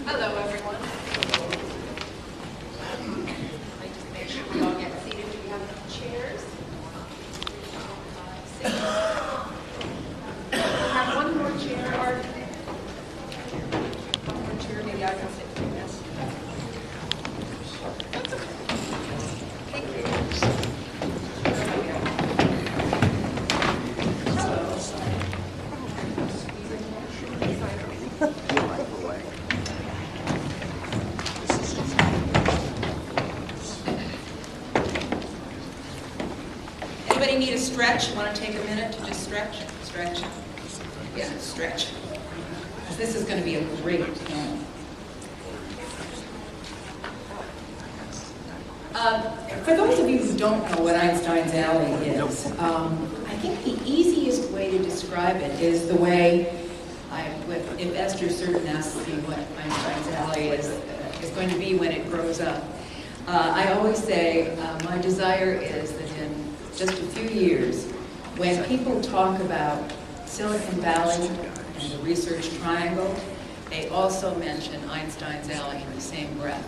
Hello, everyone. I just make sure we all get seated. Do we have enough chairs? We have one more chair, Art. One more chair, maybe I can sit. Yes. That's okay. Thank you. Anybody need a stretch? Want to take a minute to just stretch? Stretch. Yeah, stretch. This is going to be a great panel. For those of you who don't know what Einstein's alley is, I think the easiest way to describe it is the way, if Esther Certain asks me what Einstein's alley is going to be when it grows up, I always say my desire is that in just a few years, when people talk about Silicon Valley and the research triangle, they also mention Einstein's alley in the same breath.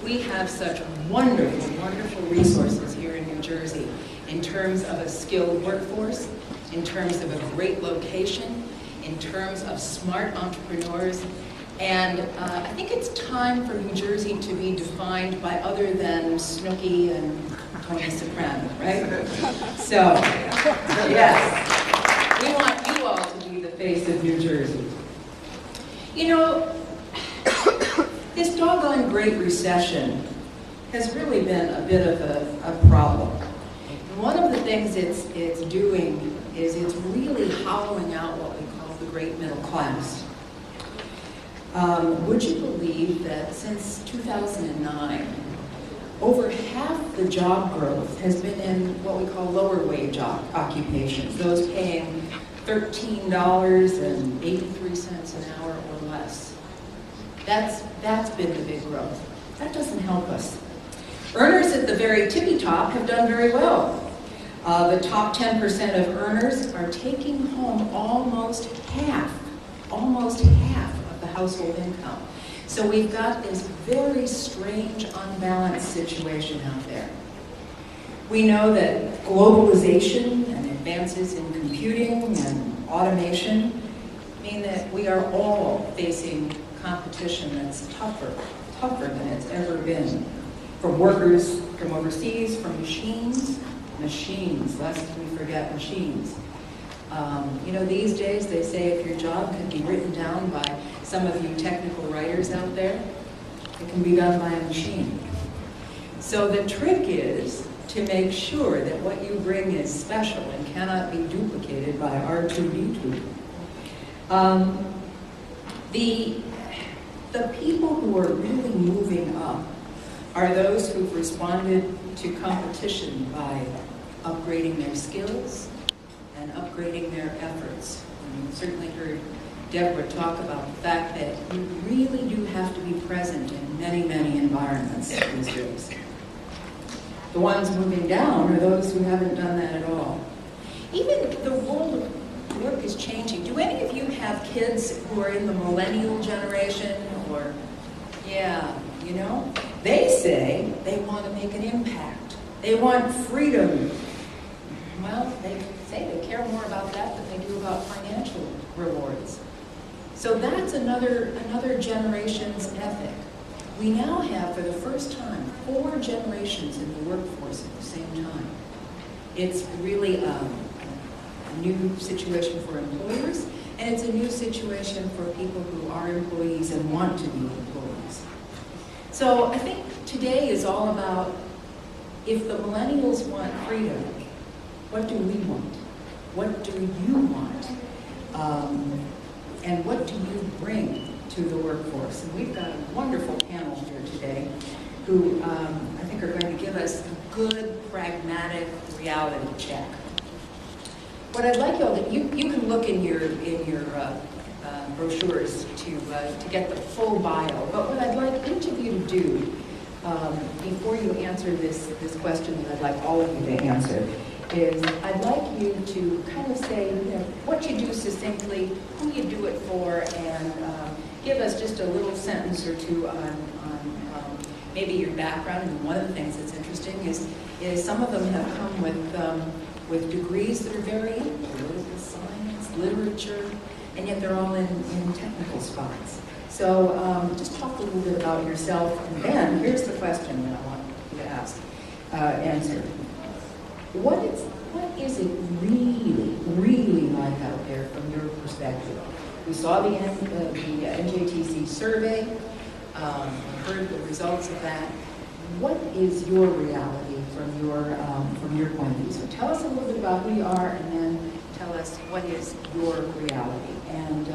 We have such wonderful, wonderful resources here in New Jersey in terms of a skilled workforce, in terms of a great location, in terms of smart entrepreneurs, and I think it's time for New Jersey to be defined by other than Snooki and Tony Soprano, right? So, yes, we want you all to be the face of New Jersey. You know, this doggone Great Recession has really been a bit of a problem. And one of the things it's doing is it's really hollowing out what we call the great middle class. Would you believe that since 2009, over half the job growth has been in what we call lower wage occupations, those paying $13.83 an hour or less. That's been the big growth. That doesn't help us. Earners at the very tippy top have done very well. The top 10% of earners are taking home almost half of the household income. So we've got this very strange, unbalanced situation out there. We know that globalization and advances in computing and automation mean that we are all facing competition that's tougher than it's ever been. From workers from overseas, from machines, lest we forget machines. You know, these days they say if your job can be written down by some of you technical writers out there, it can be done by a machine. So the trick is to make sure that what you bring is special and cannot be duplicated by R2D2. The people who are really moving up are those who've responded to competition by upgrading their skills and upgrading their efforts. You've certainly heard Deborah talk about the fact that you really do have to be present in many, many environments these days. The ones moving down are those who haven't done that at all. Even the world of work is changing. Do any of you have kids who are in the millennial generation? Or, yeah, you know? They say they want to make an impact. They want freedom. Well, they say they care more about that than they do about financial rewards. So that's another generation's ethic. We now have, for the first time, 4 generations in the workforce at the same time. It's really a new situation for employers, and it's a new situation for people who are employees and want to be employees. So I think today is all about, if the millennials want freedom, what do we want? What do you want? And what do you bring to the workforce? And we've got a wonderful panel here today who I think are going to give us a good, pragmatic reality check. What I'd like y'all to, you can look in your brochures to get the full bio, but what I'd like each of you to do before you answer this question that I'd like all of you to answer is I'd like you to kind of say, you know, what you do succinctly, who you do it for, and give us just a little sentence or two on maybe your background. And one of the things that's interesting is some of them have come with degrees that are very in political science, literature, and yet they're all in technical spots. So just talk a little bit about yourself, and then here's the question that I want you to answer. What is it really like out there from your perspective? We saw the NJIT survey, heard the results of that. What is your reality from your point of view? So tell us a little bit about who you are, and then tell us what is your reality. And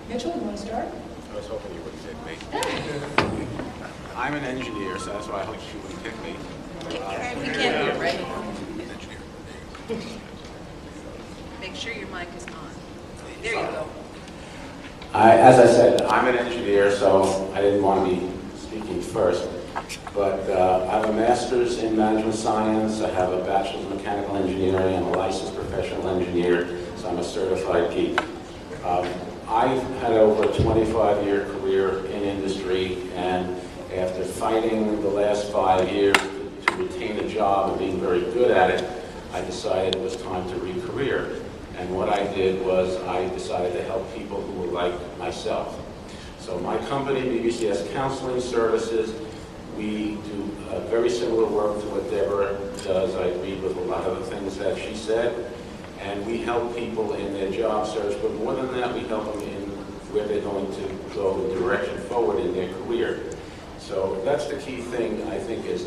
Mitchell, you want to start? I was hoping you wouldn't pick me. I'm an engineer, so that's why I hope you wouldn't pick me. We can't hear, right? Make sure your mic is on. There you go. As I said, I'm an engineer, so I didn't want to be speaking first. But I have a master's in management science. I have a bachelor's in mechanical engineering. I'm a licensed professional engineer, so I'm a certified geek. I've had over a 25-year career in industry, and after fighting the last 5 years to retain a job and being very good at it, I decided it was time to re-career. And what I did was I decided to help people who were like myself. So my company, BBCS Counseling Services, we do very similar work to what Deborah does. I agree with a lot of the things that she said. And we help people in their job search, but more than that, we help them in where they're going to go the direction forward in their career. So that's the key thing, I think, is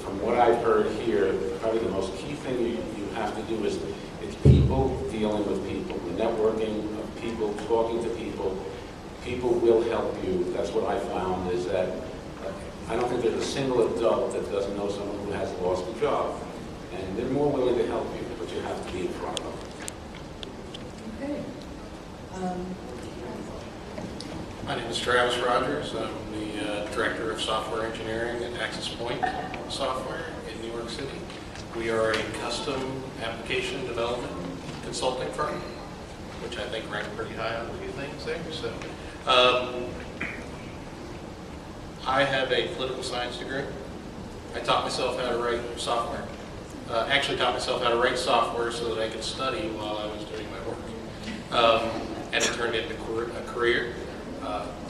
from what I've heard here, probably the most key thing you have to do is it's people dealing with people, the networking of people, talking to people. People will help you. That's what I found, is that I don't think there's a single adult that doesn't know someone who has lost a job. And they're more willing to help you, but you have to be in front of them. Okay. My name is Travis Rogers. I'm the Director of Software Engineering at Axispoint Software in New York City. We are a custom application development consulting firm, which I think ranked pretty high on a few things there. So, I have a political science degree. I taught myself how to write software. Actually taught myself how to write software so that I could study while I was doing my work. And it turned into a career.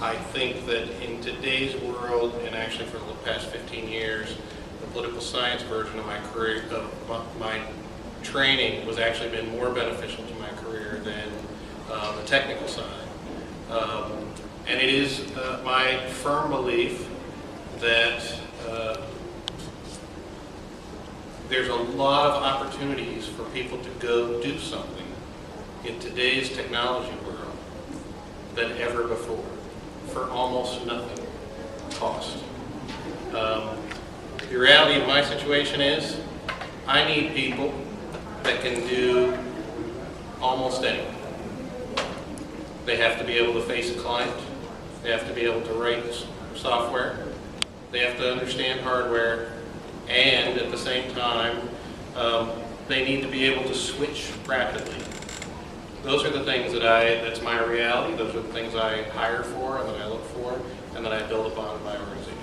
I think that in today's world, and actually for the past 15 years, the political science version of my career, of my training, was actually been more beneficial to my career than the technical side. And it is my firm belief that there's a lot of opportunities for people to go do something in today's technology world than ever before, for almost nothing cost. The reality of my situation is I need people that can do almost anything. They have to be able to face a client. They have to be able to write software. They have to understand hardware. And at the same time, they need to be able to switch rapidly. Those are the things that's my reality. Those are the things I hire for and that I look for and that I build upon in my organization.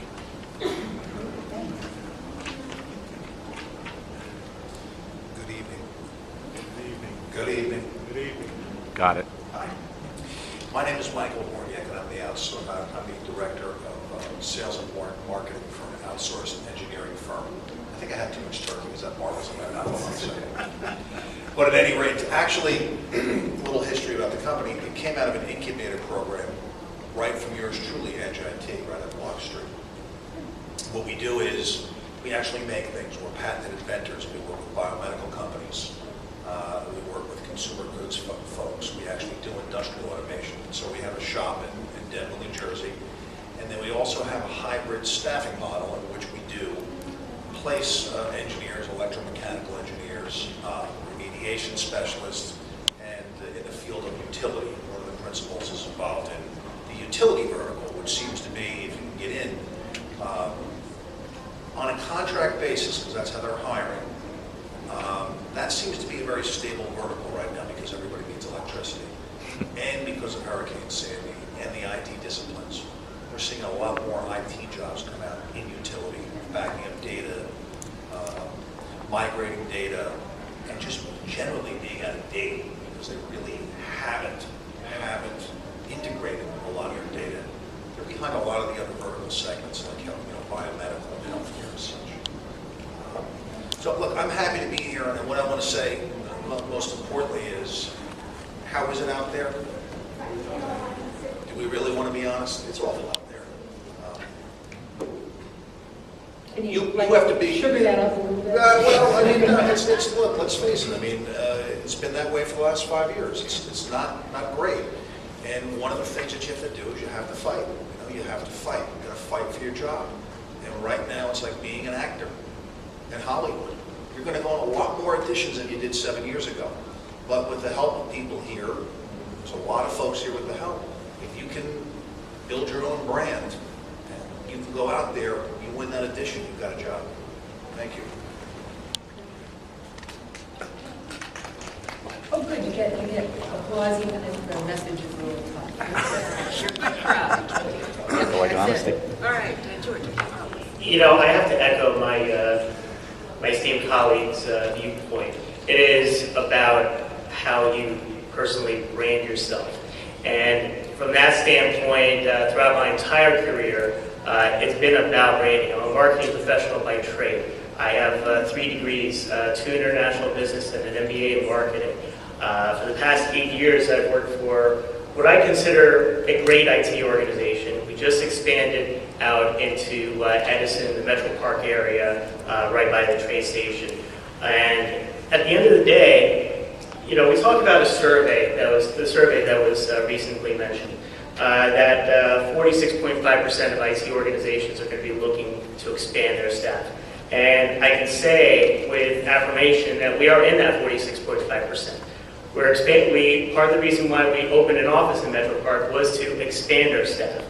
Good evening. Good evening. Good evening. Good evening. Got it. Hi. My name is Michael Hornyak, and I'm the Director of Sales and Marketing for an outsourced engineering firm. I think I had too much turkey. Is that marvelous? I'm not saying. But at any rate, actually, a little history about the company. It came out of an incubator program right from yours truly, NJIT, right on Block Street. What we do is we actually make things. We're patented inventors. We work with biomedical companies. We work with consumer goods folks. We actually do industrial automation. So we have a shop in Denver, New Jersey. And then we also have a hybrid staffing model in which we do place engineers, electromechanical engineers, remediation specialists, and in the field of utility. One of the principles is involved in the utility vertical, which seems to be, if you can get in, on a contract basis, because that's how they're hiring, that seems to be a very stable vertical right now because everybody needs electricity. and because of Hurricane Sandy and the IT disciplines, we're seeing a lot more IT jobs come out in utility, backing up data, migrating data, and just generally being out of date because they really haven't integrated a lot of their data. They're behind a lot of the other vertical segments like biomedical and healthcare and such. So look, I'm happy to be here, and what I want to say most importantly is, how is it out there? Do we really want to be honest? It's awful out there. Can You have to be sugar that up a little bit? Well, I mean, look, let's face it. I mean, it's been that way for the last 5 years. It's not great. And one of the things that you have to do is you have to fight. You have to fight. You got to fight for your job. And right now, it's like being an actor in Hollywood. You're going to go on a lot more auditions than you did 7 years ago. But with the help of people here, there's a lot of folks here with the help. If you can build your own brand, and you can go out there, you win that audition, you've got a job. Thank you. Oh, good, you get applause even if the message is a little tough. You're good crowd. That's it. All right, George. You know, I have to echo my esteemed colleague's viewpoint. It is about how you personally brand yourself. And from that standpoint, throughout my entire career, it's been about branding. I'm a marketing professional by trade. I have 3 degrees, 2 international business and an MBA in marketing. For the past 8 years, I've worked for what I consider a great IT organization. We just expanded out into Edison, the Metro Park area, right by the train station. And at the end of the day, you know, we talked about a survey that was recently mentioned, that 46.5% of IT organizations are going to be looking to expand their staff. And I can say with affirmation that we are in that 46.5%. Part of the reason why we opened an office in Metro Park was to expand our staff.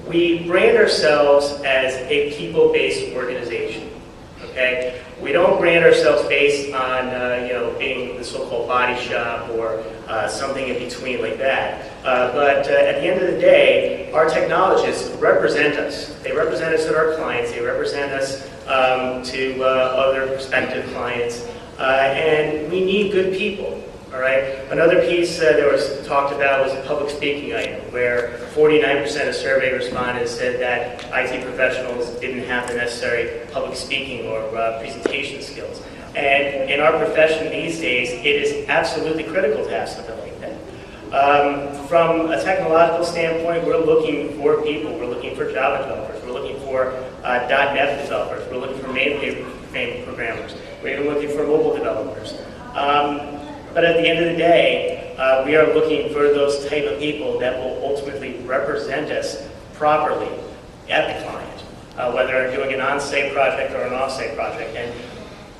We brand ourselves as a people-based organization. Okay, we don't brand ourselves based on being the so-called body shop or something in between like that. But at the end of the day, our technologists represent us. They represent us to our clients. They represent us to other prospective clients, and we need good people. All right. Another piece that was talked about was a public speaking item, where 49% of survey respondents said that IT professionals didn't have the necessary public speaking or presentation skills. And in our profession these days, it is absolutely critical to have something like that. From a technological standpoint, we're looking for people. We're looking for Java developers. We're looking for .NET developers. We're looking for mainframe programmers. We're even looking for mobile developers. But at the end of the day, we are looking for those type of people that will ultimately represent us properly at the client, whether they're doing an on-site project or an off-site project. And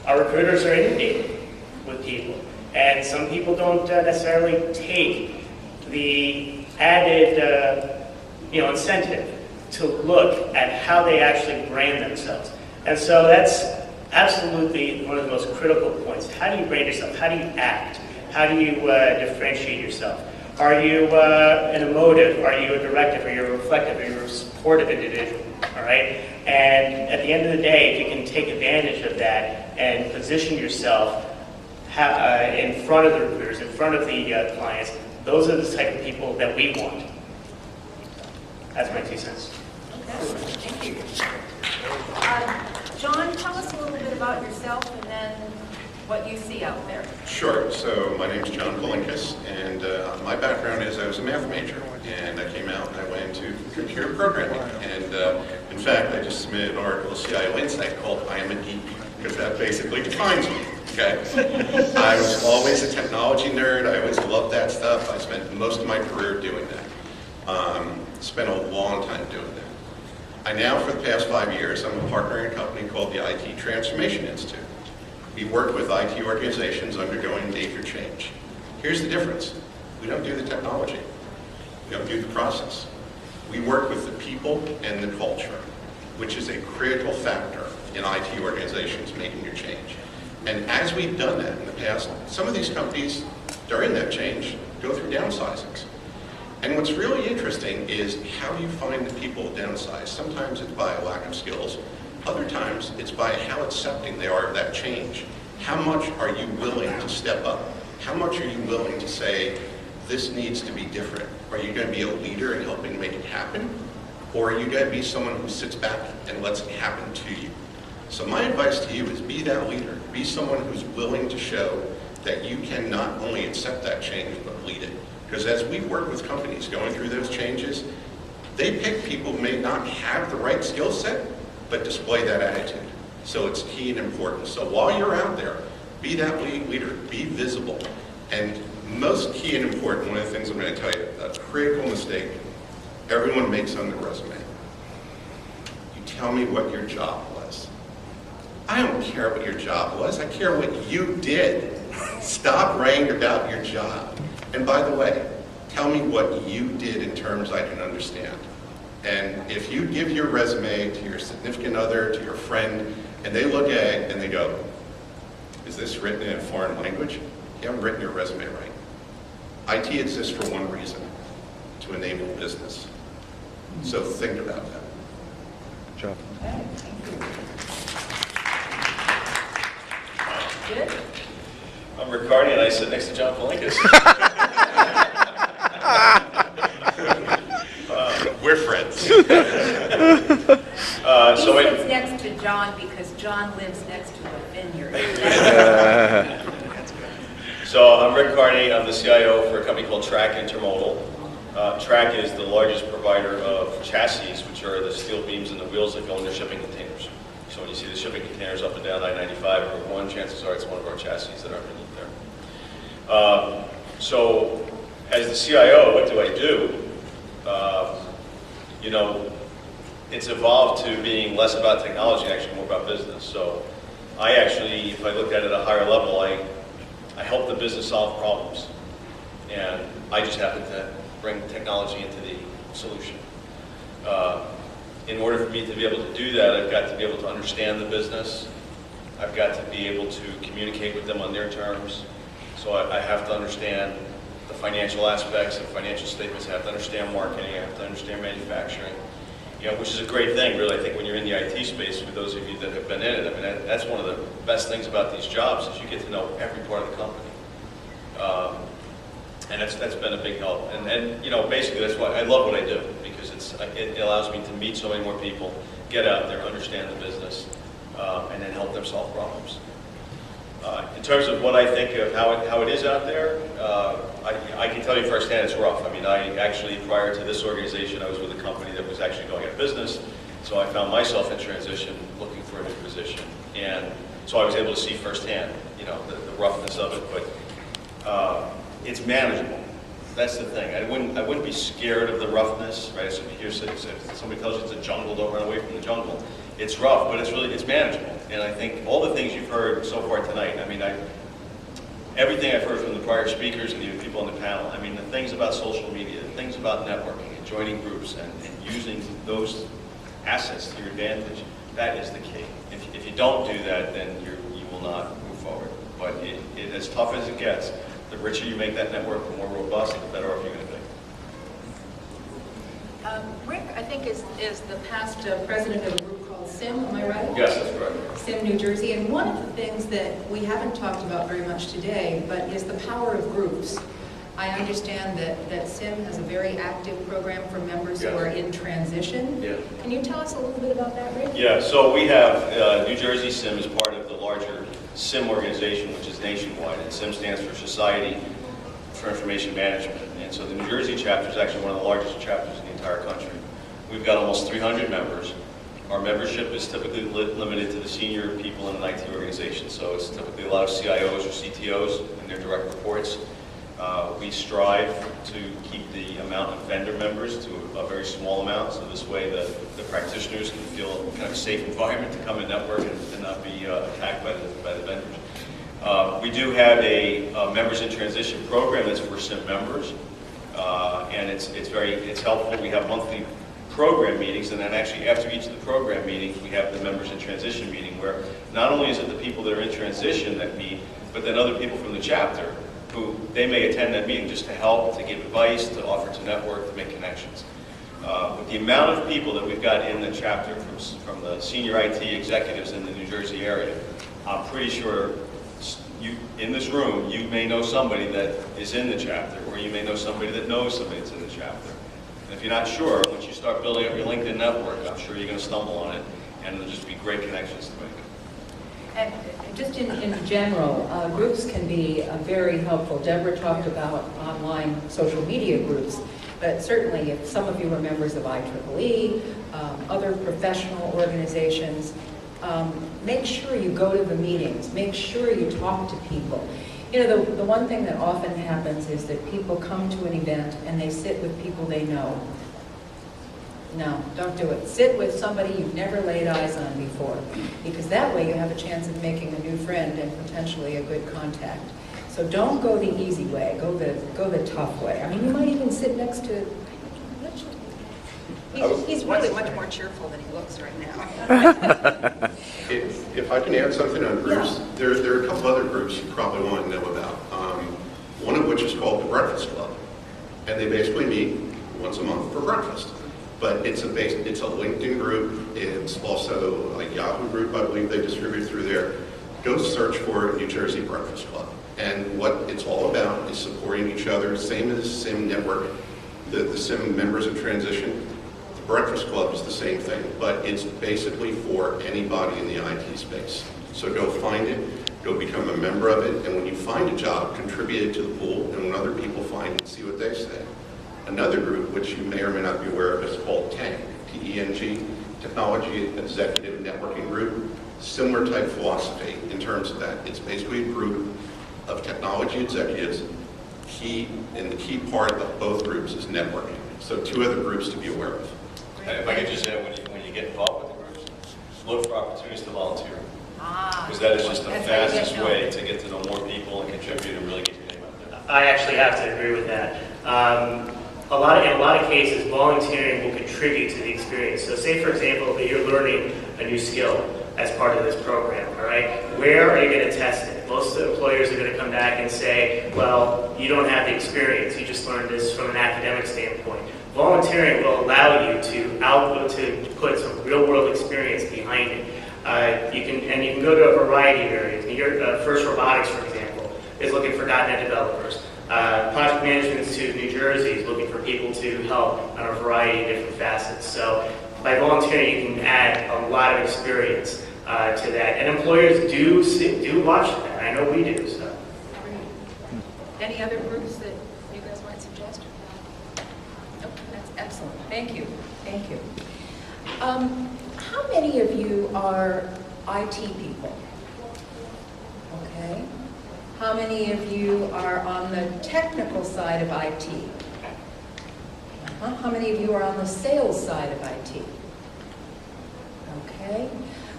our recruiters are inundated with people. And some people don't necessarily take the added incentive to look at how they actually brand themselves. And so that's absolutely one of the most critical points. How do you brand yourself? How do you act? How do you differentiate yourself? Are you an emotive? Are you a directive? Are you a reflective? Are you a supportive individual? All right? And at the end of the day, if you can take advantage of that and position yourself in front of the recruiters, in front of the clients, those are the type of people that we want. That's my 2 cents. Okay, thank you. John, tell us a little bit about yourself and then what you see out there. Sure. So my name is John Palinkas, and my background is I was a math major, and I came out and I went into computer programming. And in fact, I just submitted an article to CIO Insight called "I Am a Geek," because that basically defines me. Okay. I was always a technology nerd. I always loved that stuff. I spent most of my career doing that. Spent a long time doing that. I now, for the past 5 years, I'm a partner in a company called the IT Transformation Institute. We work with IT organizations undergoing major change. Here's the difference. We don't do the technology. We don't do the process. We work with the people and the culture, which is a critical factor in IT organizations making your change. And as we've done that in the past, some of these companies during that change go through downsizings. And what's really interesting is how do you find the people downsize? Sometimes it's by a lack of skills. Other times it's by how accepting they are of that change. How much are you willing to step up? How much are you willing to say, this needs to be different? Are you going to be a leader in helping make it happen? Or are you going to be someone who sits back and lets it happen to you? So my advice to you is be that leader. Be someone who's willing to show that you can not only accept that change, but lead it. Because as we work with companies going through those changes, they pick people who may not have the right skill set, but display that attitude. So it's key and important. So while you're out there, be that leader, be visible. And most key and important, one of the things I'm going to tell you, a critical mistake everyone makes on their resume. You tell me what your job was. I don't care what your job was, I care what you did. Stop writing about your job. And by the way, tell me what you did in terms I can understand. And if you give your resume to your significant other, to your friend, and they look at it and they go, is this written in a foreign language? You haven't written your resume right. IT exists for one reason, to enable business. So think about that. Good job. Okay, thank you. Good. I'm Rick Carney, and I sit next to John Palinkas. We're friends. He sits next to John because John lives next to a vineyard. So I'm Rick Carney. I'm the CIO for a company called TRAC Intermodal. TRAC is the largest provider of chassis, which are the steel beams and the wheels that go in their shipping containers. So when you see the shipping containers up and down I-95 or 1, chances are it's one of our chassis that are underneath there. So as the CIO, what do I do? You know, it's evolved to being less about technology and actually more about business. So I actually, if I look at it at a higher level, I help the business solve problems. And I just happen to bring technology into the solution. In order for me to be able to do that, I've got to be able to understand the business. I've got to be able to communicate with them on their terms. So I have to understand the financial aspects of financial statements. I have to understand marketing. I have to understand manufacturing. You know, which is a great thing, really. I think when you're in the IT space, for those of you that have been in it, I mean, that's one of the best things about these jobs is you get to know every part of the company. And that's been a big help. And you know, basically that's why I love what I do, because it allows me to meet so many more people, get out there, understand the business, and then help them solve problems. In terms of what I think of how it is out there, I can tell you firsthand it's rough. I mean, I actually, prior to this organization, I was with a company that was actually going out of business, so I found myself in transition, looking for a new position. And so I was able to see firsthand, you know, the roughness of it, but it's manageable. That's the thing. I wouldn't be scared of the roughness, right? So if somebody tells you it's a jungle, don't run away from the jungle. It's rough, but it's manageable. And I think all the things you've heard so far tonight, I mean, everything I've heard from the prior speakers and even people on the panel, I mean, the things about social media, the things about networking and joining groups and using those assets to your advantage, that is the key. If you don't do that, then you will not move forward. But as tough as it gets, the richer you make that network, the more robust, the better off you're going to be. Rick, I think, is the past president of a group called SIM, am I right? Yes, that's correct. SIM, New Jersey. And one of the things that we haven't talked about very much today, but is the power of groups. I understand that SIM has a very active program for members who are in transition. Yeah. Can you tell us a little bit about that, Rick? Yeah, so we have New Jersey SIM as part of the larger SIM organization, which is nationwide. And SIM stands for Society for Information Management. And so the New Jersey chapter is actually one of the largest chapters in the entire country. We've got almost 300 members. Our membership is typically limited to the senior people in an IT organization. So it's typically a lot of CIOs or CTOs and their direct reports. We strive to keep the amount of vendor members to a very small amount, so this way the practitioners can feel kind of a safe environment to come and network and not be attacked by the vendors. We do have a members in transition program that's for SIM members, and it's helpful. We have monthly program meetings, and then actually after each of the program meetings, we have the members in transition meeting, where not only is it the people that are in transition that meet, but then other people from the chapter who they may attend that meeting just to help, to give advice, to offer to network, to make connections. With the amount of people that we've got in the chapter, from the senior IT executives in the New Jersey area, I'm pretty sure you, in this room, you may know somebody that is in the chapter, or you may know somebody that knows somebody that's in the chapter. And if you're not sure, once you start building up your LinkedIn network, I'm sure you're going to stumble on it, and there'll just be great connections to make. And just in general, groups can be very helpful. Deborah talked about online social media groups, but certainly if some of you are members of IEEE, other professional organizations, make sure you go to the meetings, make sure you talk to people. You know, the one thing that often happens is that people come to an event and they sit with people they know. No, don't do it. Sit with somebody you've never laid eyes on before, because that way you have a chance of making a new friend and potentially a good contact. So don't go the easy way, go the tough way. I mean, you might even sit next to... He's really much more cheerful than he looks right now. If I can add something on groups, there are a couple other groups you probably want to know about. One of which is called the Breakfast Club, and they basically meet once a month for breakfast. But it's a LinkedIn group. It's also a Yahoo group, I believe they distribute through there. Go search for New Jersey Breakfast Club, and what it's all about is supporting each other. Same as SIM network, the SIM members in transition. Breakfast Club is the same thing, but it's basically for anybody in the IT space. So go find it, go become a member of it, and when you find a job, contribute it to the pool, and when other people find it, see what they say. Another group, which you may or may not be aware of, is called TENG, T-E-N-G, Technology Executive Networking Group. Similar type philosophy in terms of that. It's basically a group of technology executives. The key part of both groups is networking. So two other groups to be aware of. If I could just add, when you get involved with the groups, look for opportunities to volunteer. Because that is just the fastest way to get to know more people and contribute and really get your name out there. I actually have to agree with that. In a lot of cases, volunteering will contribute to the experience. So say, for example, that you're learning a new skill as part of this program, all right? Where are you going to test it? Most of the employers are going to come back and say, well, you don't have the experience. You just learned this from an academic standpoint. Volunteering will allow you to put some real-world experience behind it. You can go to a variety of areas. First Robotics, for example, is looking for .NET developers. Project Management Institute of New Jersey is looking for people to help on a variety of different facets. So by volunteering, you can add a lot of experience to that. And employers do watch that. I know we do. So. Any other groups that you guys might suggest? Nope, that's excellent. Thank you. Thank you. How many of you are IT people? Okay. How many of you are on the technical side of IT? How many of you are on the sales side of IT? Okay.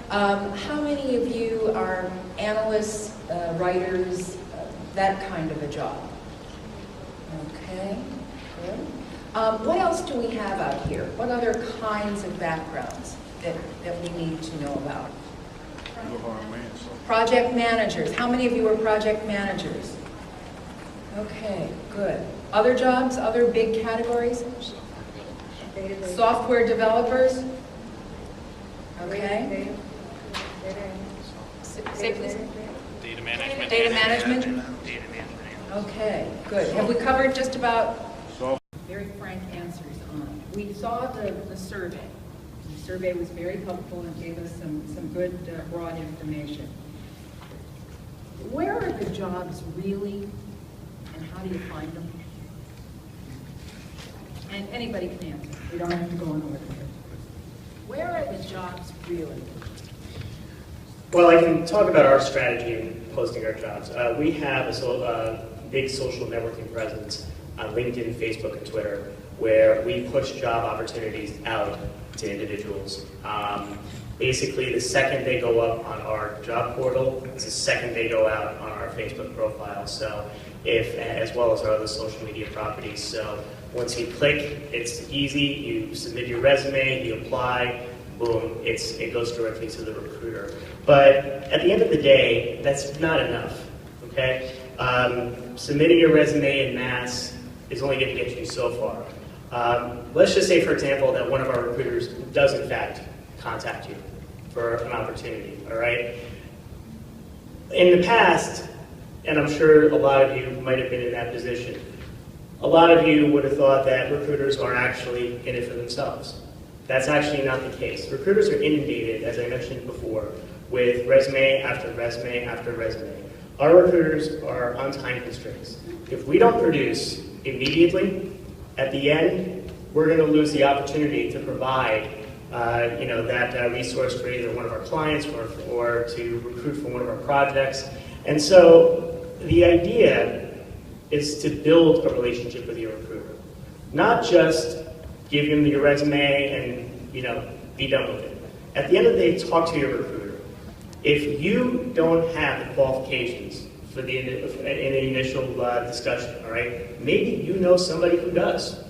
How many of you are analysts, writers, that kind of a job? Okay, good. What else do we have out here? What other kinds of backgrounds that we need to know about? Project managers. How many of you are project managers? Okay, good. Other jobs, other big categories? Software developers? Okay. Say please. Data management. Data management? Okay, good. Have we covered just about very frank answers on it? We saw the survey. The survey was very helpful and gave us some good broad information. Where are the jobs really, and how do you find them? And anybody can answer. We don't have to go on order here. Where are the jobs really? Well, I can talk about our strategy in posting our jobs. We have a big social networking presence on LinkedIn, Facebook, and Twitter, where we push job opportunities out to individuals. Basically, the second they go up on our job portal, it's the second they go out on our Facebook profile. So, as well as our other social media properties. So, once you click, it's easy. You submit your resume, you apply, boom, it goes directly to the recruiter. But at the end of the day, that's not enough. Okay, submitting your resume en masse is only going to get you so far. Let's just say, for example, that one of our recruiters does in fact contact you for an opportunity, all right? In the past, and I'm sure a lot of you might have been in that position, a lot of you would have thought that recruiters are actually in it for themselves. That's actually not the case. Recruiters are inundated, as I mentioned before, with resume after resume after resume. Our recruiters are on time constraints. If we don't produce immediately, at the end, we're going to lose the opportunity to provide that resource for either one of our clients or to recruit for one of our projects. And so the idea is to build a relationship with your recruiter, not just give him your resume and be done with it. At the end of the day, talk to your recruiter. If you don't have the qualifications for in the initial discussion, all right, maybe you know somebody who does.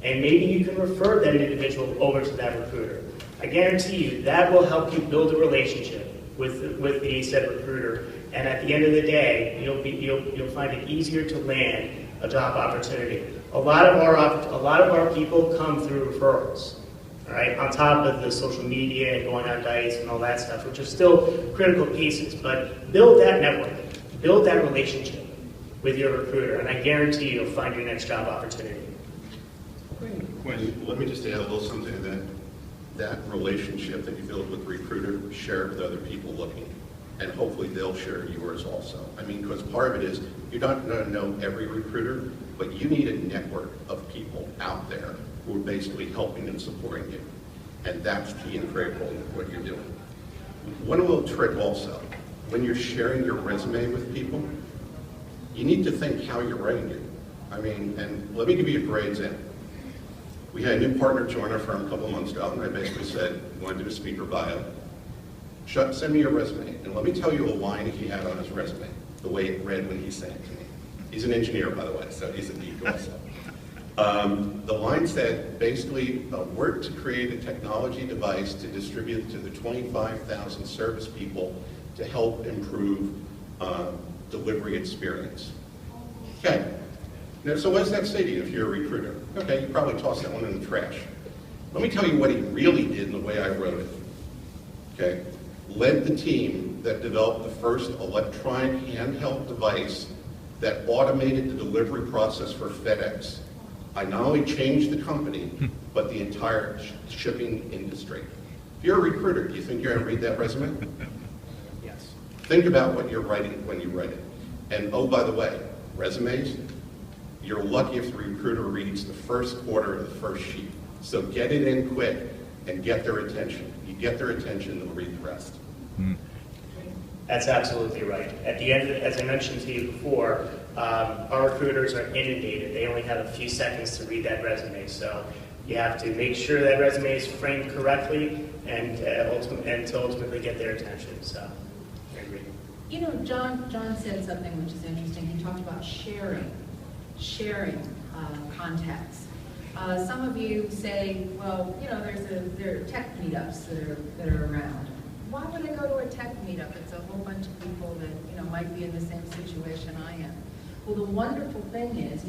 And maybe you can refer that individual over to that recruiter. I guarantee you that will help you build a relationship with the said recruiter. And at the end of the day, you'll find it easier to land a job opportunity. A lot of our people come through referrals. All right, on top of the social media and going on diets and all that stuff, which are still critical pieces. But build that network, build that relationship with your recruiter, and I guarantee you'll find your next job opportunity. Let me just add a little something to that relationship that you build with the recruiter, share it with other people looking, and hopefully they'll share yours also. I mean, because part of it is you're not going to know every recruiter, but you need a network of people out there who are basically helping and supporting you. And that's key and critical in what you're doing. One little trick also, when you're sharing your resume with people, you need to think how you're writing it. I mean, and let me give you a great example. We had a new partner join our firm a couple of months ago, and I basically said, you want to do a speaker bio? Send me your resume, and let me tell you a line he had on his resume, the way it read when he sent it to me. He's an engineer, by the way, so he's a geek also. The line said, basically, work to create a technology device to distribute to the 25,000 service people to help improve delivery experience. Okay. Now, so what does that say to you if you're a recruiter? Okay, you probably toss that one in the trash. Let me tell you what he really did in the way I wrote it. Okay? Led the team that developed the first electronic handheld device that automated the delivery process for FedEx. I not only changed the company, but the entire shipping industry. If you're a recruiter, do you think you're going to read that resume? Yes. Think about what you're writing when you write it. And oh, by the way, resumes, you're lucky if the recruiter reads the first quarter of the first sheet. So get it in quick and get their attention. You get their attention, they'll read the rest. That's absolutely right. At the end, as I mentioned to you before, our recruiters are inundated. They only have a few seconds to read that resume. So you have to make sure that resume is framed correctly and to ultimately get their attention. So, I agree. You know, John said something which is interesting. He talked about sharing contacts. Some of you say, well, you know, there are tech meetups that are around. Why would I go to a tech meetup? It's a whole bunch of people that might be in the same situation I am. Well, the wonderful thing is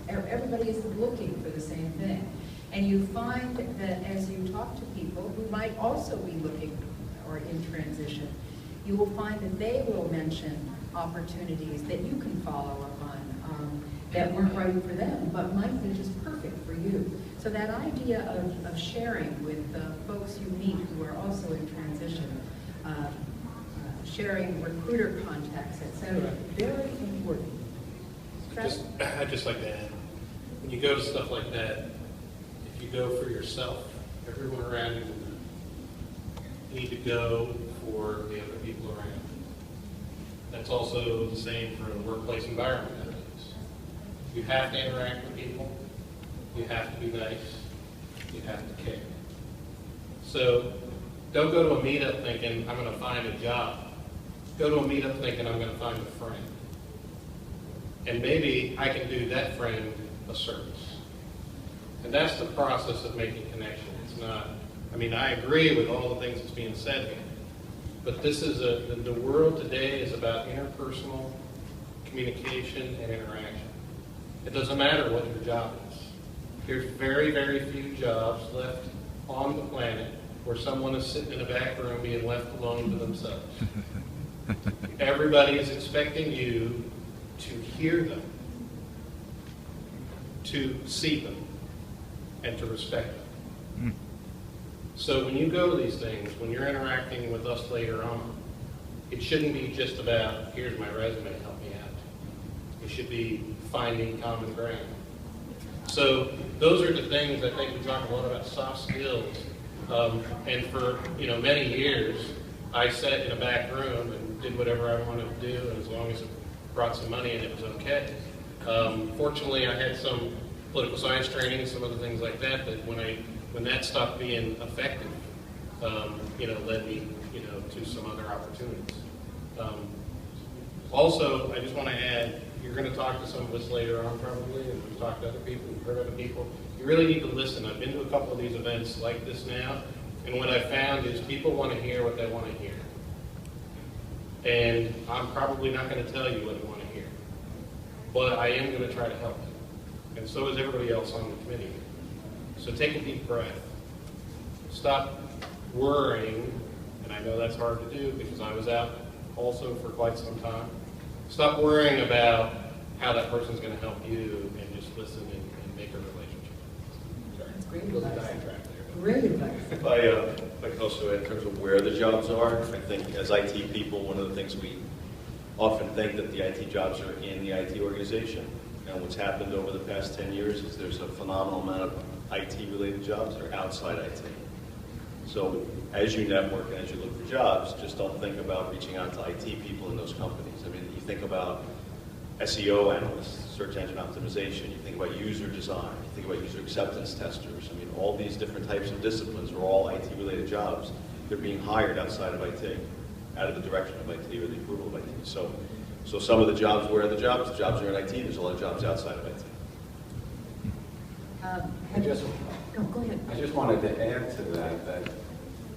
everybody is looking for the same thing, and you find that as you talk to people who might also be looking or in transition, you will find that they will mention opportunities that you can follow up on that weren't right for them, but might be just perfect for you. So that idea of sharing with folks you meet who are also in transition, sharing recruiter contacts, etc., very important. I'd just like to add, when you go to stuff like that, if you go for yourself, everyone around you will know. You need to go for the other people around you. That's also the same for the workplace environment. You have to interact with people. You have to be nice. You have to care. So don't go to a meetup thinking, I'm going to find a job. Go to a meetup thinking, I'm going to find a friend. And maybe I can do that friend a service. And that's the process of making connection. It's not, I mean, I agree with all the things that's being said here. But this is the world today is about interpersonal communication, and interaction. It doesn't matter what your job is. There's very, very few jobs left on the planet where someone is sitting in a back room being left alone to themselves. Everybody is expecting you to hear them, to see them, and to respect them. So when you go to these things, when you're interacting with us later on, it shouldn't be just about, here's my resume, help me out. It should be finding common ground. So those are the things I think we talk a lot about soft skills. And for many years, I sat in a back room and did whatever I wanted to do, and as long as it brought some money in, it was okay. Fortunately, I had some political science training, some other things like that, that when that stopped being effective, led me to some other opportunities. Also, I just want to add, you're going to talk to some of us later on probably, and we've talked to other people, we've heard other people. You really need to listen. I've been to a couple of these events like this now, and what I found is people want to hear what they want to hear. And I'm probably not going to tell you what you want to hear, but I am going to try to help you. And so is everybody else on the committee. So take a deep breath. Stop worrying, and I know that's hard to do because I was out also for quite some time. Stop worrying about how that person's going to help you, and just listen and make a relationship. That's great Little advice. diatribe there. Great advice. If I can also add in terms of where the jobs are, I think as IT people, one of the things we often think that the IT jobs are in the IT organization. And what's happened over the past 10 years is there's a phenomenal amount of IT-related jobs that are outside IT. So as you network and as you look for jobs, just don't think about reaching out to IT people in those companies. I mean, you think about SEO analysts, search engine optimization, you think about user design, you think about user acceptance testers. I mean, all these different types of disciplines are all IT-related jobs. They're being hired outside of IT, out of the direction of IT or the approval of IT. So some of the jobs, where are the jobs? The jobs are in IT. There's a lot of jobs outside of IT. Go ahead. I just wanted to add to that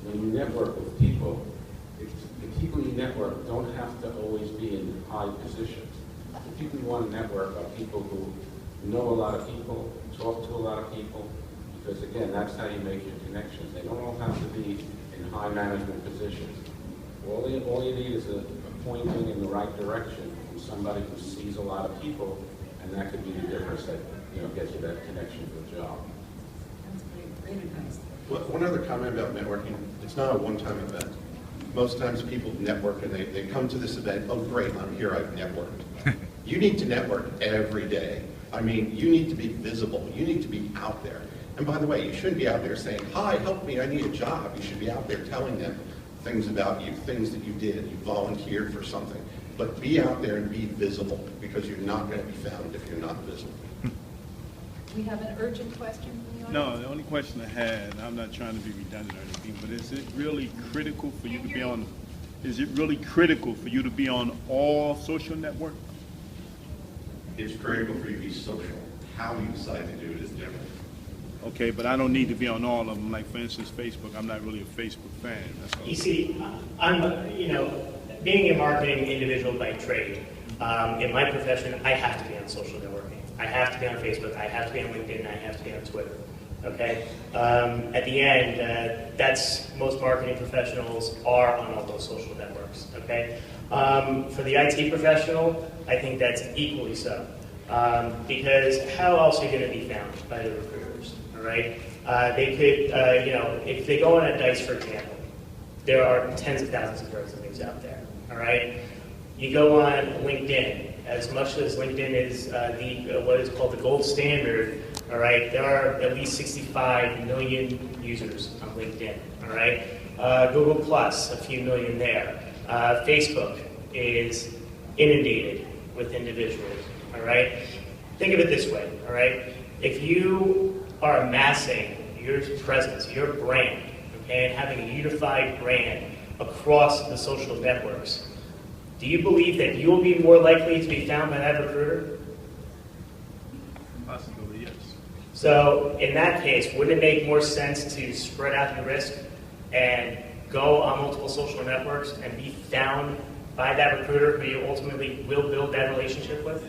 when you network with people, the people you network don't have to always be in high positions. The people you want to network are people who know a lot of people, talk to a lot of people, because again, that's how you make your connections. They don't all have to be in high management positions. All you need is a pointing in the right direction from somebody who sees a lot of people, and that could be the difference that gets you that connection for a job. That's great advice. Well, one other comment about networking, it's not a one-time event. Most times people network and they come to this event, oh great, I'm here, I've networked. You need to network every day. I mean, you need to be visible, you need to be out there. And by the way, you shouldn't be out there saying, hi, help me, I need a job. You should be out there telling them things about you, things that you did, you volunteered for something. But be out there and be visible, because you're not going to be found if you're not visible. We have an urgent question from the audience. No, the only question I had, I'm not trying to be redundant or anything, but is it really critical for you to be on? Is it really critical for you to be on all social networks? It's critical for you to be social. How you decide to do it is different. Okay, but I don't need to be on all of them. Like for instance, Facebook. I'm not really a Facebook fan. That's all. You see, I'm, being a marketing individual by trade, in my profession, I have to be on social networking. I have to be on Facebook, I have to be on LinkedIn, I have to be on Twitter, okay? At the end, that's, most marketing professionals are on all those social networks, okay? For the IT professional, I think that's equally so. Because how else are you going to be found by the recruiters, all right? They could, if they go on a DICE, for example, there are tens of thousands of resumes out there, all right? You go on LinkedIn, as much as LinkedIn is what is called the gold standard, all right, there are at least 65 million users on LinkedIn, all right? Google Plus, a few million there. Facebook is inundated with individuals, all right? Think of it this way, all right? If you are amassing your presence, your brand, okay, and having a unified brand across the social networks, do you believe that you will be more likely to be found by that recruiter? Possibly, yes. So in that case, wouldn't it make more sense to spread out your risk and go on multiple social networks and be found by that recruiter who you ultimately will build that relationship with?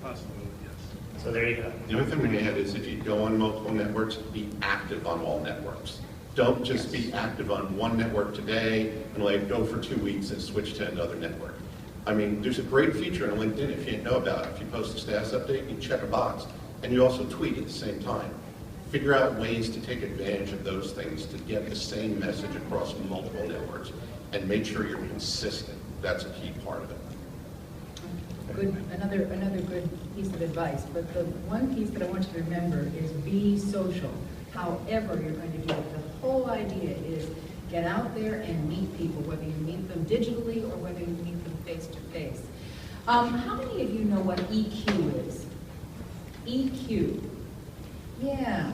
Possibly, yes. So there you go. The other thing we add is if you go on multiple networks, be active on all networks. Don't just be active on one network today and like go for 2 weeks and switch to another network. I mean, there's a great feature on LinkedIn if you didn't know about it. If you post a status update, you check a box, and you also tweet at the same time. Figure out ways to take advantage of those things to get the same message across multiple networks, and make sure you're consistent. That's a key part of it. Good, another good piece of advice, but the one piece that I want you to remember is be social, however you're going to do it. The whole idea is get out there and meet people, whether you meet them digitally or whether you meet them face to face. How many of you know what EQ is? EQ. Yeah.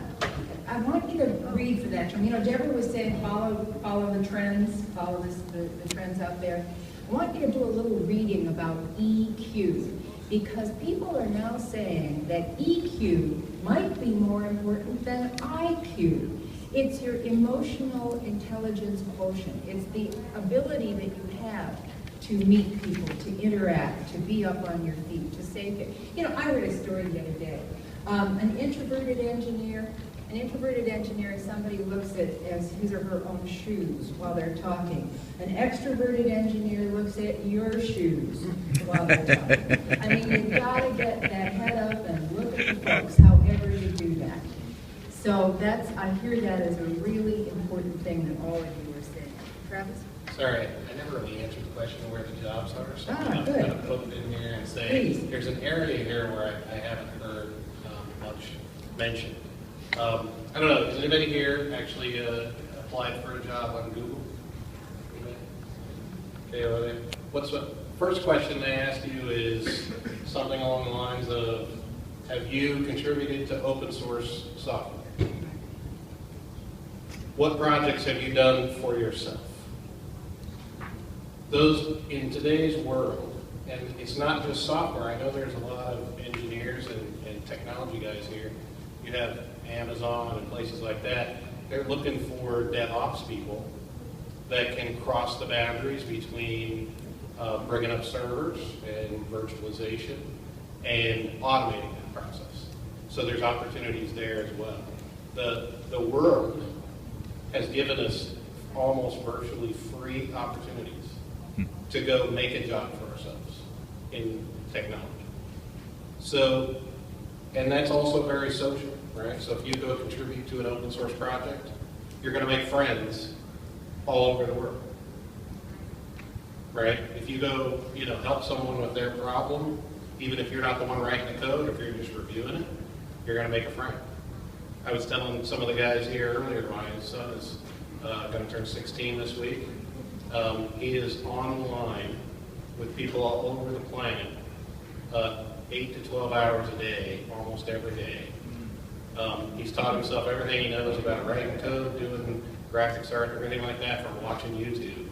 I want you to read for that term. You know, Deborah was saying follow the trends, follow the trends out there. I want you to do a little reading about EQ, because people are now saying that EQ might be more important than IQ. It's your emotional intelligence quotient. It's the ability that you have to meet people, to interact, to be up on your feet, to say things. You know, I read a story the other day. An introverted engineer is somebody who looks at his or her own shoes while they're talking. An extroverted engineer looks at your shoes while they're talking. I mean, you've got to get that head up and look at the folks however you do that. So I hear that as a really important thing that all of you are saying. Travis? Sorry, I never really answered the question of where the jobs are, so I'm good. going to put it in here and say, Please. There's an area here where I haven't heard much mentioned. I don't know, has anybody here actually applied for a job on Google? Okay, well, first question they ask you is something along the lines of, have you contributed to open source software? What projects have you done for yourself? Those, in today's world, and it's not just software, I know there's a lot of engineers and technology guys here. You have Amazon and places like that. They're looking for DevOps people that can cross the boundaries between bringing up servers and virtualization and automating that process. So there's opportunities there as well. The world has given us almost virtually free opportunities to go make a job for ourselves in technology. So, and that's also very social, right? So if you go contribute to an open source project, you're going to make friends all over the world, right? If you go, help someone with their problem, even if you're not the one writing the code, if you're just reviewing it, you're going to make a friend. I was telling some of the guys here earlier, my son is going to turn 16 this week. He is online with people all over the planet, 8 to 12 hours a day, almost every day. He's taught himself everything he knows about writing code, doing graphics art, everything like that from watching YouTube.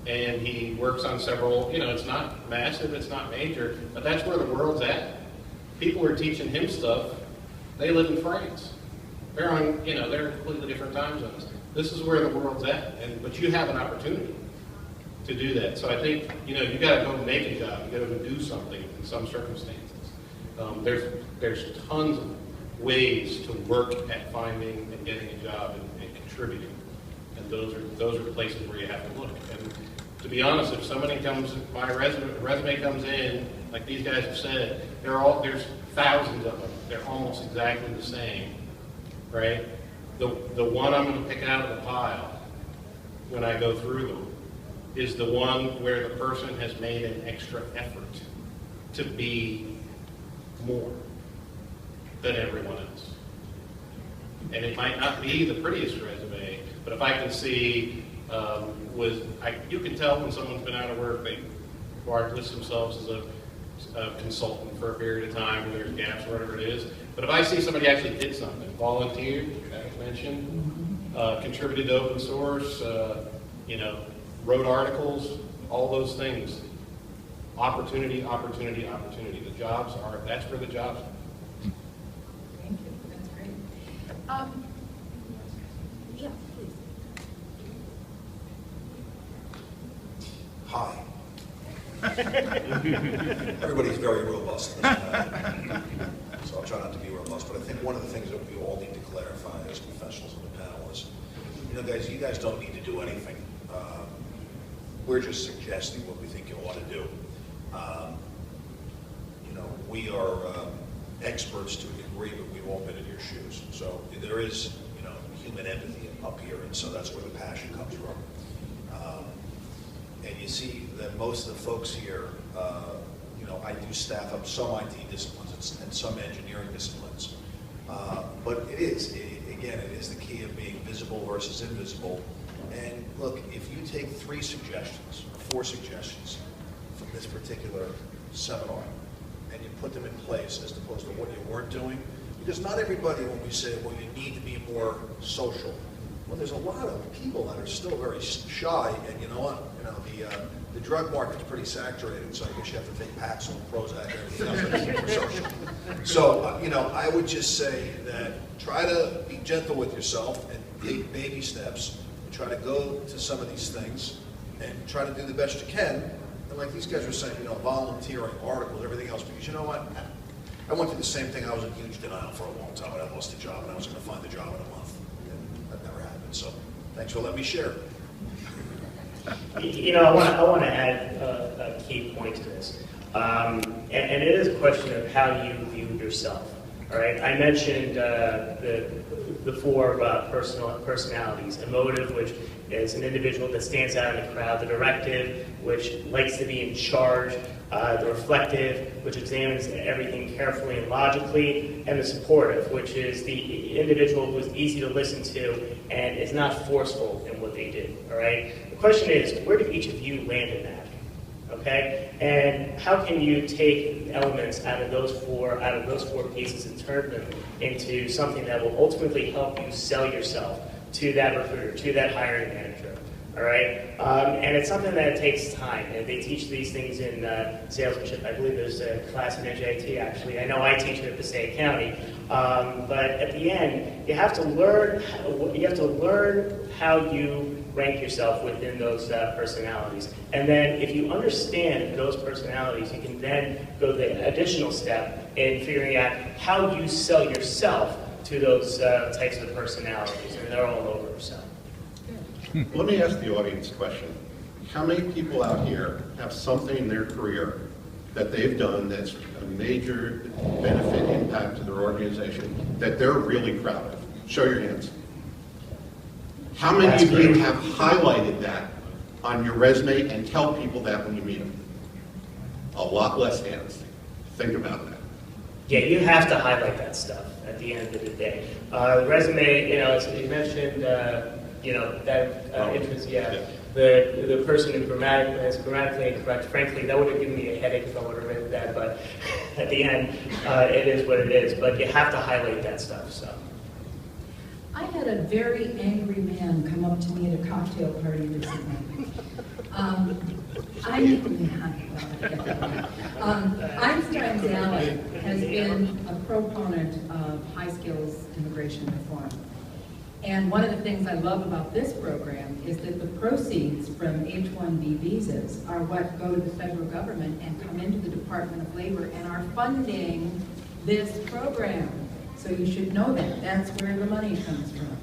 And he works on several, it's not massive, it's not major, but that's where the world's at. People are teaching him stuff. They live in France. They're on, they're in completely different time zones. This is where the world's at, but you have an opportunity to do that. So I think, you got to go make a job. You got to go do something in some circumstances. There's tons of ways to work at finding and getting a job and contributing, and those are the places where you have to look. And to be honest, if somebody my resume comes in, like these guys have said, there's thousands of them. They're almost exactly the same, right? The one I'm going to pick out of the pile when I go through them is the one where the person has made an extra effort to be more than everyone else. And it might not be the prettiest resume, but if I can see, you can tell when someone's been out of work, they list themselves as a consultant for a period of time, or there's gaps, or whatever it is. But if I see somebody actually did something, volunteered, as mentioned, contributed to open source, wrote articles, all those things, opportunity, opportunity, opportunity. That's where the jobs are. Thank you. That's great. Yeah, please. Hi, Everybody's very robust. So I'll try not to be robust, but I think one of the things that we all need to clarify as professionals in the panel is, guys, you guys don't need to do anything. We're just suggesting what we think you ought to do. We are experts to a degree, but we've all been in your shoes. So there is, human empathy up here, and so that's where the passion comes from. And you see that most of the folks here, I do staff up some IT disciplines and some engineering disciplines. But it is the key of being visible versus invisible. And look, if you take 3 suggestions, or 4 suggestions from this particular seminar, and you put them in place as opposed to what you weren't doing, because not everybody, when we say, well, you need to be more social, well, there's a lot of people that are still very shy, and you know what? The drug market's pretty saturated, so I guess you have to take Paxil and Prozac and everything else to keep social. So, I would just say that try to be gentle with yourself and take baby steps, and try to go to some of these things, and try to do the best you can. And like these guys were saying, volunteering, articles, everything else, because you know what? I went through the same thing. I was in huge denial for a long time, and I lost a job, and I was going to find a job in a month. And that never happened. So thanks for letting me share. I want to add a key point to this. And it is a question of how you view yourself. All right, I mentioned the 4 personalities: emotive, which is an individual that stands out in the crowd; the directive, which likes to be in charge; the reflective, which examines everything carefully and logically; and the supportive, which is the individual who is easy to listen to and is not forceful in what they do. All right. The question is, where do each of you land in that? Okay, and how can you take elements out of those four pieces and turn them into something that will ultimately help you sell yourself to that recruiter, to that hiring manager? All right, and it's something that takes time. And they teach these things in salesmanship. I believe there's a class in NJIT actually. I know I teach it at Passaic County. But at the end, you have to learn. How you rank yourself within those personalities. And then if you understand those personalities, you can then go the additional step in figuring out how you sell yourself to those types of personalities. And they're all over, so. Let me ask the audience a question. How many people out here have something in their career that they've done that's a major benefit, impact to their organization that they're really proud of? Show your hands. How many of you have highlighted that on your resume and tell people that when you meet them? A lot less hands. Think about that. Yeah, you have to highlight that stuff at the end of the day. Resume, as you mentioned, that interest, the person who is grammatically incorrect, frankly, that would have given me a headache if I would have written that, but at the end, it is what it is. But you have to highlight that stuff, so. I had a very angry man come up to me at a cocktail party recently. Einstein's Alley has been a proponent of high skills immigration reform. And one of the things I love about this program is that the proceeds from H-1B visas are what go to the federal government and come into the Department of Labor and are funding this program. So you should know that. That's where the money comes from.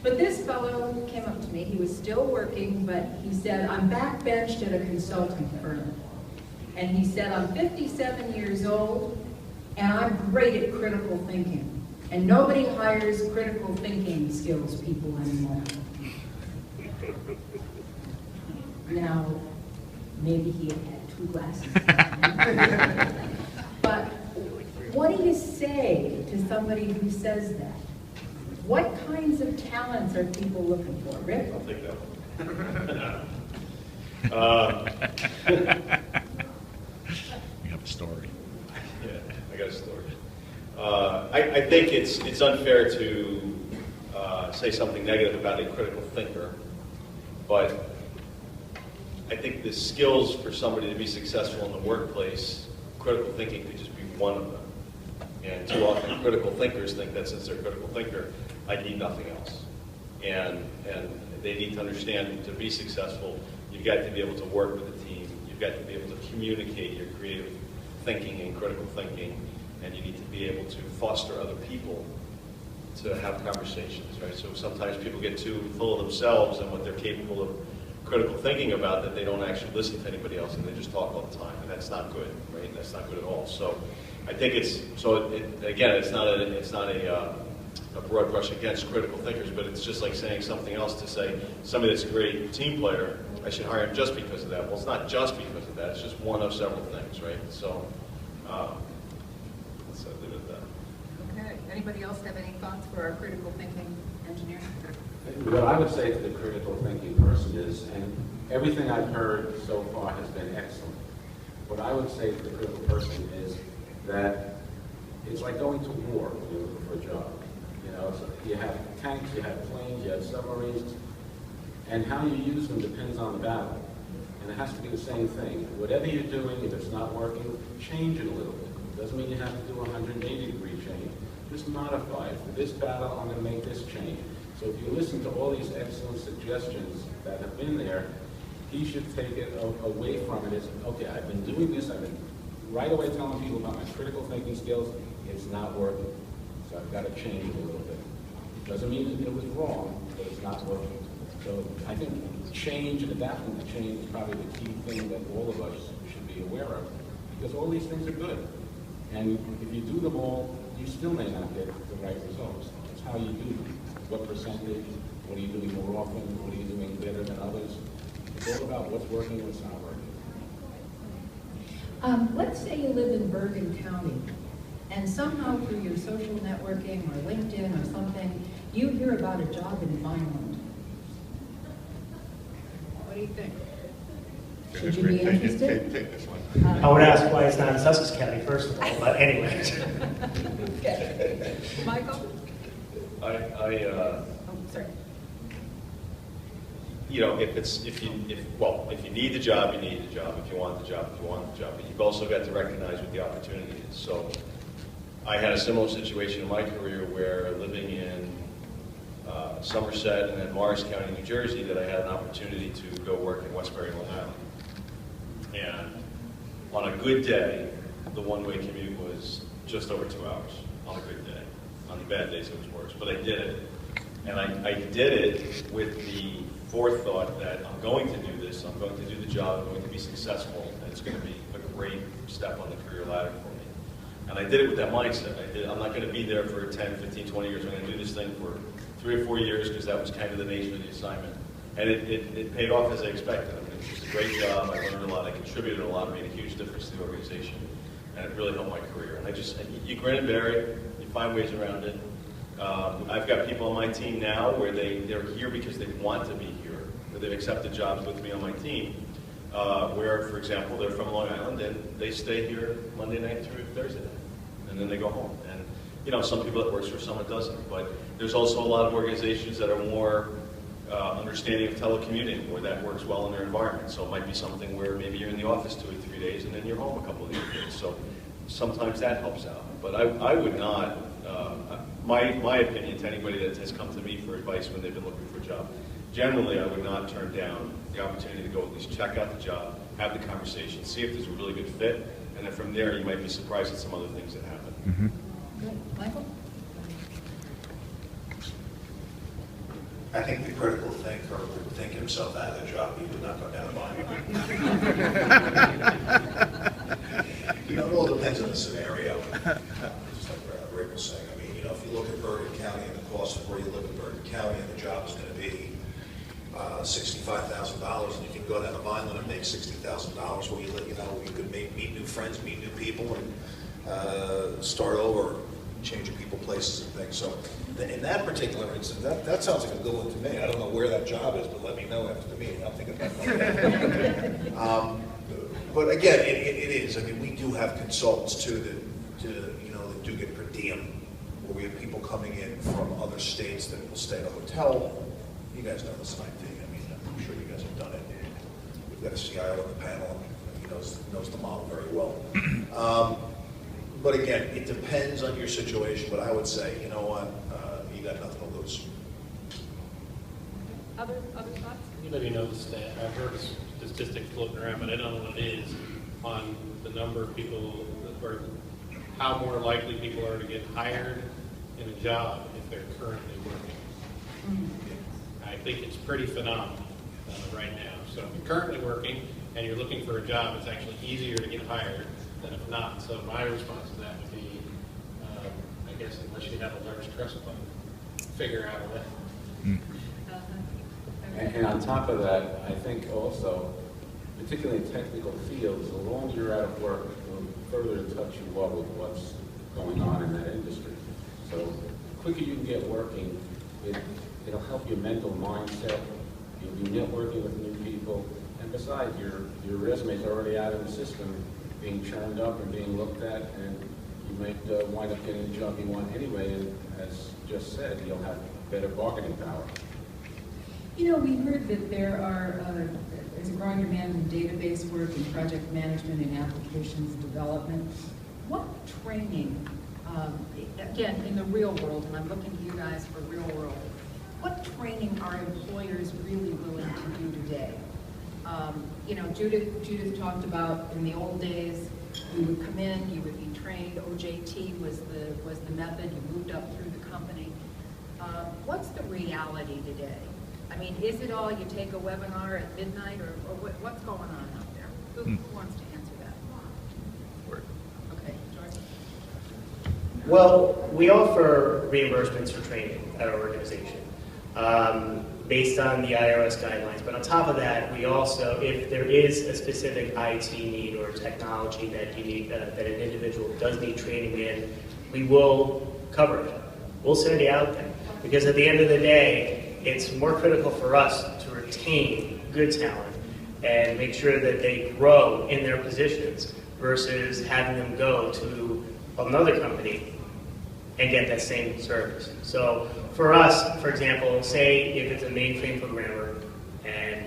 But this fellow came up to me. He was still working, but he said, I'm backbenched at a consulting firm. And he said, I'm 57 years old, and I'm great at critical thinking. And nobody hires critical thinking skills people anymore. Now, maybe he had 2 glasses. But what do you say to somebody who says that? What kinds of talents are people looking for? Rick? I'll take that You have a story. Yeah, I got a story. I think it's unfair to say something negative about a critical thinker, but I think the skills for somebody to be successful in the workplace, critical thinking could just be one of them. And too often critical thinkers think that since they're a critical thinker, I need nothing else. And they need to understand to be successful, you've got to be able to work with a team. You've got to be able to communicate your creative thinking and critical thinking, and you need to be able to foster other people to have conversations, right? So sometimes people get too full of themselves and what they're capable of critical thinking about, that they don't actually listen to anybody else and they just talk all the time, and that's not good, right? That's not good at all. So I think again, it's not a broad brush against critical thinkers, but it's just like saying something else to say somebody that's a great team player, I should hire him just because of that. Well, it's not just because of that. It's just one of several things, right? So let's leave it at that. Okay. Anybody else have any thoughts for our critical thinking engineer? What I would say to the critical thinking person is, and everything I've heard so far has been excellent, what I would say to the critical person is that it's like going to war when you're looking for a job. You know, so you have tanks, you have planes, you have submarines, and how you use them depends on the battle. And it has to be the same thing. Whatever you're doing, if it's not working, change it a little bit. It doesn't mean you have to do a 180-degree change. Just modify it. For this battle, I'm going to make this change. So if you listen to all these excellent suggestions that have been there, he should take it away from it as, okay, I've been doing this, I've been right away telling people about my critical thinking skills, it's not working. So I've got to change it a little bit. Doesn't mean that it was wrong, but it's not working. So I think change and adapting to change is probably the key thing that all of us should be aware of, because all these things are good. And if you do them all, you still may not get the right results. It's how you do them. What percentage, what are you doing more often, what are you doing better than others? It's all about what's working and what's not working. Let's say you live in Bergen County, and somehow through your social networking or LinkedIn or something, you hear about a job in Vineland. What do you think? Should you be interested? Take this one. I would ask why it's not in Sussex County, first of all, but anyway. Okay. Michael? Oh, sorry. You know, if you need the job, you need the job. If you want the job, you want the job. But you've also got to recognize what the opportunity is. So I had a similar situation in my career where living in Somerset and then Morris County, New Jersey, that I had an opportunity to go work in Westbury, Long Island. And on a good day, the one-way commute was just over 2 hours on a good day. On the bad days, it was worse. But I did it. And I did it with the forethought that I'm going to do this, I'm going to do the job, I'm going to be successful, and it's going to be a great step on the career ladder for me. And I did it with that mindset. I'm not going to be there for 10, 15, 20 years. I'm going to do this thing for 3 or 4 years because that was kind of the nature of the assignment. And it paid off as I expected. I mean, it was a great job. I learned a lot. I contributed a lot. I made a huge difference to the organization. And it really helped my career. And you grin and bear it. You find ways around it. I've got people on my team now where they're here because they want to be here, where they've accepted jobs with me on my team, where, for example, they're from Long Island and they stay here Monday night through Thursday night, and then they go home. And, you know, some people it works for, some it doesn't. But there's also a lot of organizations that are more understanding of telecommuting, where that works well in their environment. So it might be something where maybe you're in the office 2 or 3 days and then you're home a couple of days. So sometimes that helps out. But I would not, my opinion to anybody that has come to me for advice when they've been looking for a job, generally I would not turn down the opportunity to go at least check out the job, have the conversation, see if there's a really good fit, and then from there you might be surprised at some other things that happen. Mm-hmm. Good. Michael? I think the critical thinker would think himself out of the job. He would not go down the line. You know, it all depends on the scenario. Just like Rick was saying, I mean, you know, if you look at Bergen County and the cost of where you live in Bergen County, and the job is going to be $65,000, and you can go down to Vineland and make $60,000, well, you could meet new friends, meet new people, and start over, change your people, places, and things. So in that particular instance, that sounds like a good one to me. I don't know where that job is, but let me know after the meeting. I'll think about that. But again, it is. I mean, we do have consultants too that do get per diem, where we have people coming in from other states that will stay at a hotel. You guys know the same thing. I mean, I'm sure you guys have done it. We've got a CIO on the panel, and he knows the model very well. But again, it depends on your situation. But I would say, you know what, you got nothing to lose. Other thoughts? Anybody know the stat? I've heard a statistic floating around, but I don't know what it is, on the number of people, or how more likely people are to get hired in a job if they're currently working. I think it's pretty phenomenal right now. So if you're currently working and you're looking for a job, it's actually easier to get hired than if not. So my response to that would be, I guess unless you have a large trust fund, figure out a way. And on top of that, I think also, particularly in technical fields, the longer you're out of work, the further in touch you are with what's going on in that industry. So the quicker you can get working, it'll help your mental mindset. You'll be networking with new people. And besides, your resume is already out of the system, being churned up and being looked at, and you might wind up getting the job you want anyway. And as just said, you'll have better bargaining power. You know, we heard that there's a growing demand in database work and project management and applications development. What training, again, in the real world, and I'm looking to you guys for real world, what training are employers really willing to do today? You know, Judith talked about in the old days, you would come in, you would be trained, OJT was the method, you moved up through the company. What's the reality today? I mean, is it all you take a webinar at midnight, or what's going on out there? Who wants to answer that? Okay, George. Well, we offer reimbursements for training at our organization based on the IRS guidelines. But on top of that, we also, if there is a specific IT need or technology that you need, that an individual does need training in, we will cover it. We'll send you out there. Because at the end of the day, it's more critical for us to retain good talent and make sure that they grow in their positions versus having them go to another company and get that same service. So for us, for example, say if it's a mainframe programmer, and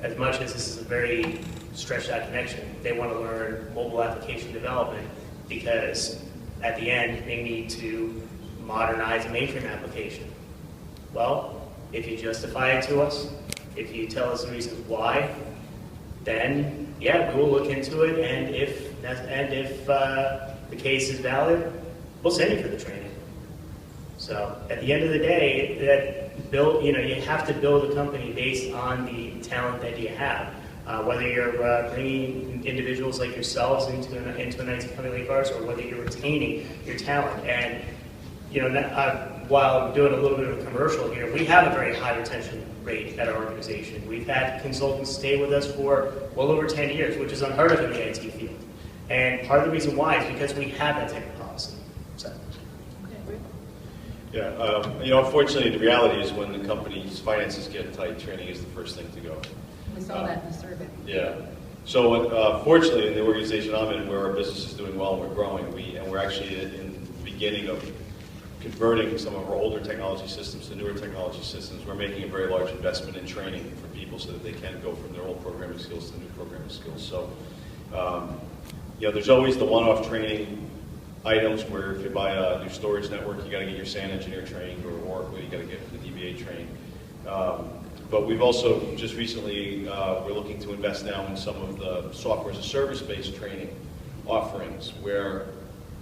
as much as this is a very stretched out connection, they want to learn mobile application development because at the end they need to modernize a mainframe application. Well, if you justify it to us, if you tell us the reasons why, then yeah, we will look into it, and if the case is valid, we'll send you for the training. So at the end of the day, you have to build a company based on the talent that you have. Whether you're bringing individuals like yourselves into an IT company like ours, or whether you're retaining your talent. And you know, while I'm doing a little bit of a commercial here, we have a very high retention rate at our organization. We've had consultants stay with us for well over 10 years, which is unheard of in the IT field. And part of the reason why is because we have that type of policy. So. Yeah, you know, unfortunately, the reality is when the company's finances get tight, training is the first thing to go. We saw that in the survey. Yeah. So fortunately, in the organization I'm in, where our business is doing well and we're growing, we're actually in the beginning of converting some of our older technology systems to newer technology systems. We're making a very large investment in training for people so that they can go from their old programming skills to new programming skills. So, you know, there's always the one-off training items where if you buy a new storage network, you got to get your SAN engineer trained, or Oracle, you got to get the DBA trained. But we've also just recently, we're looking to invest now in some of the software as a service-based training offerings where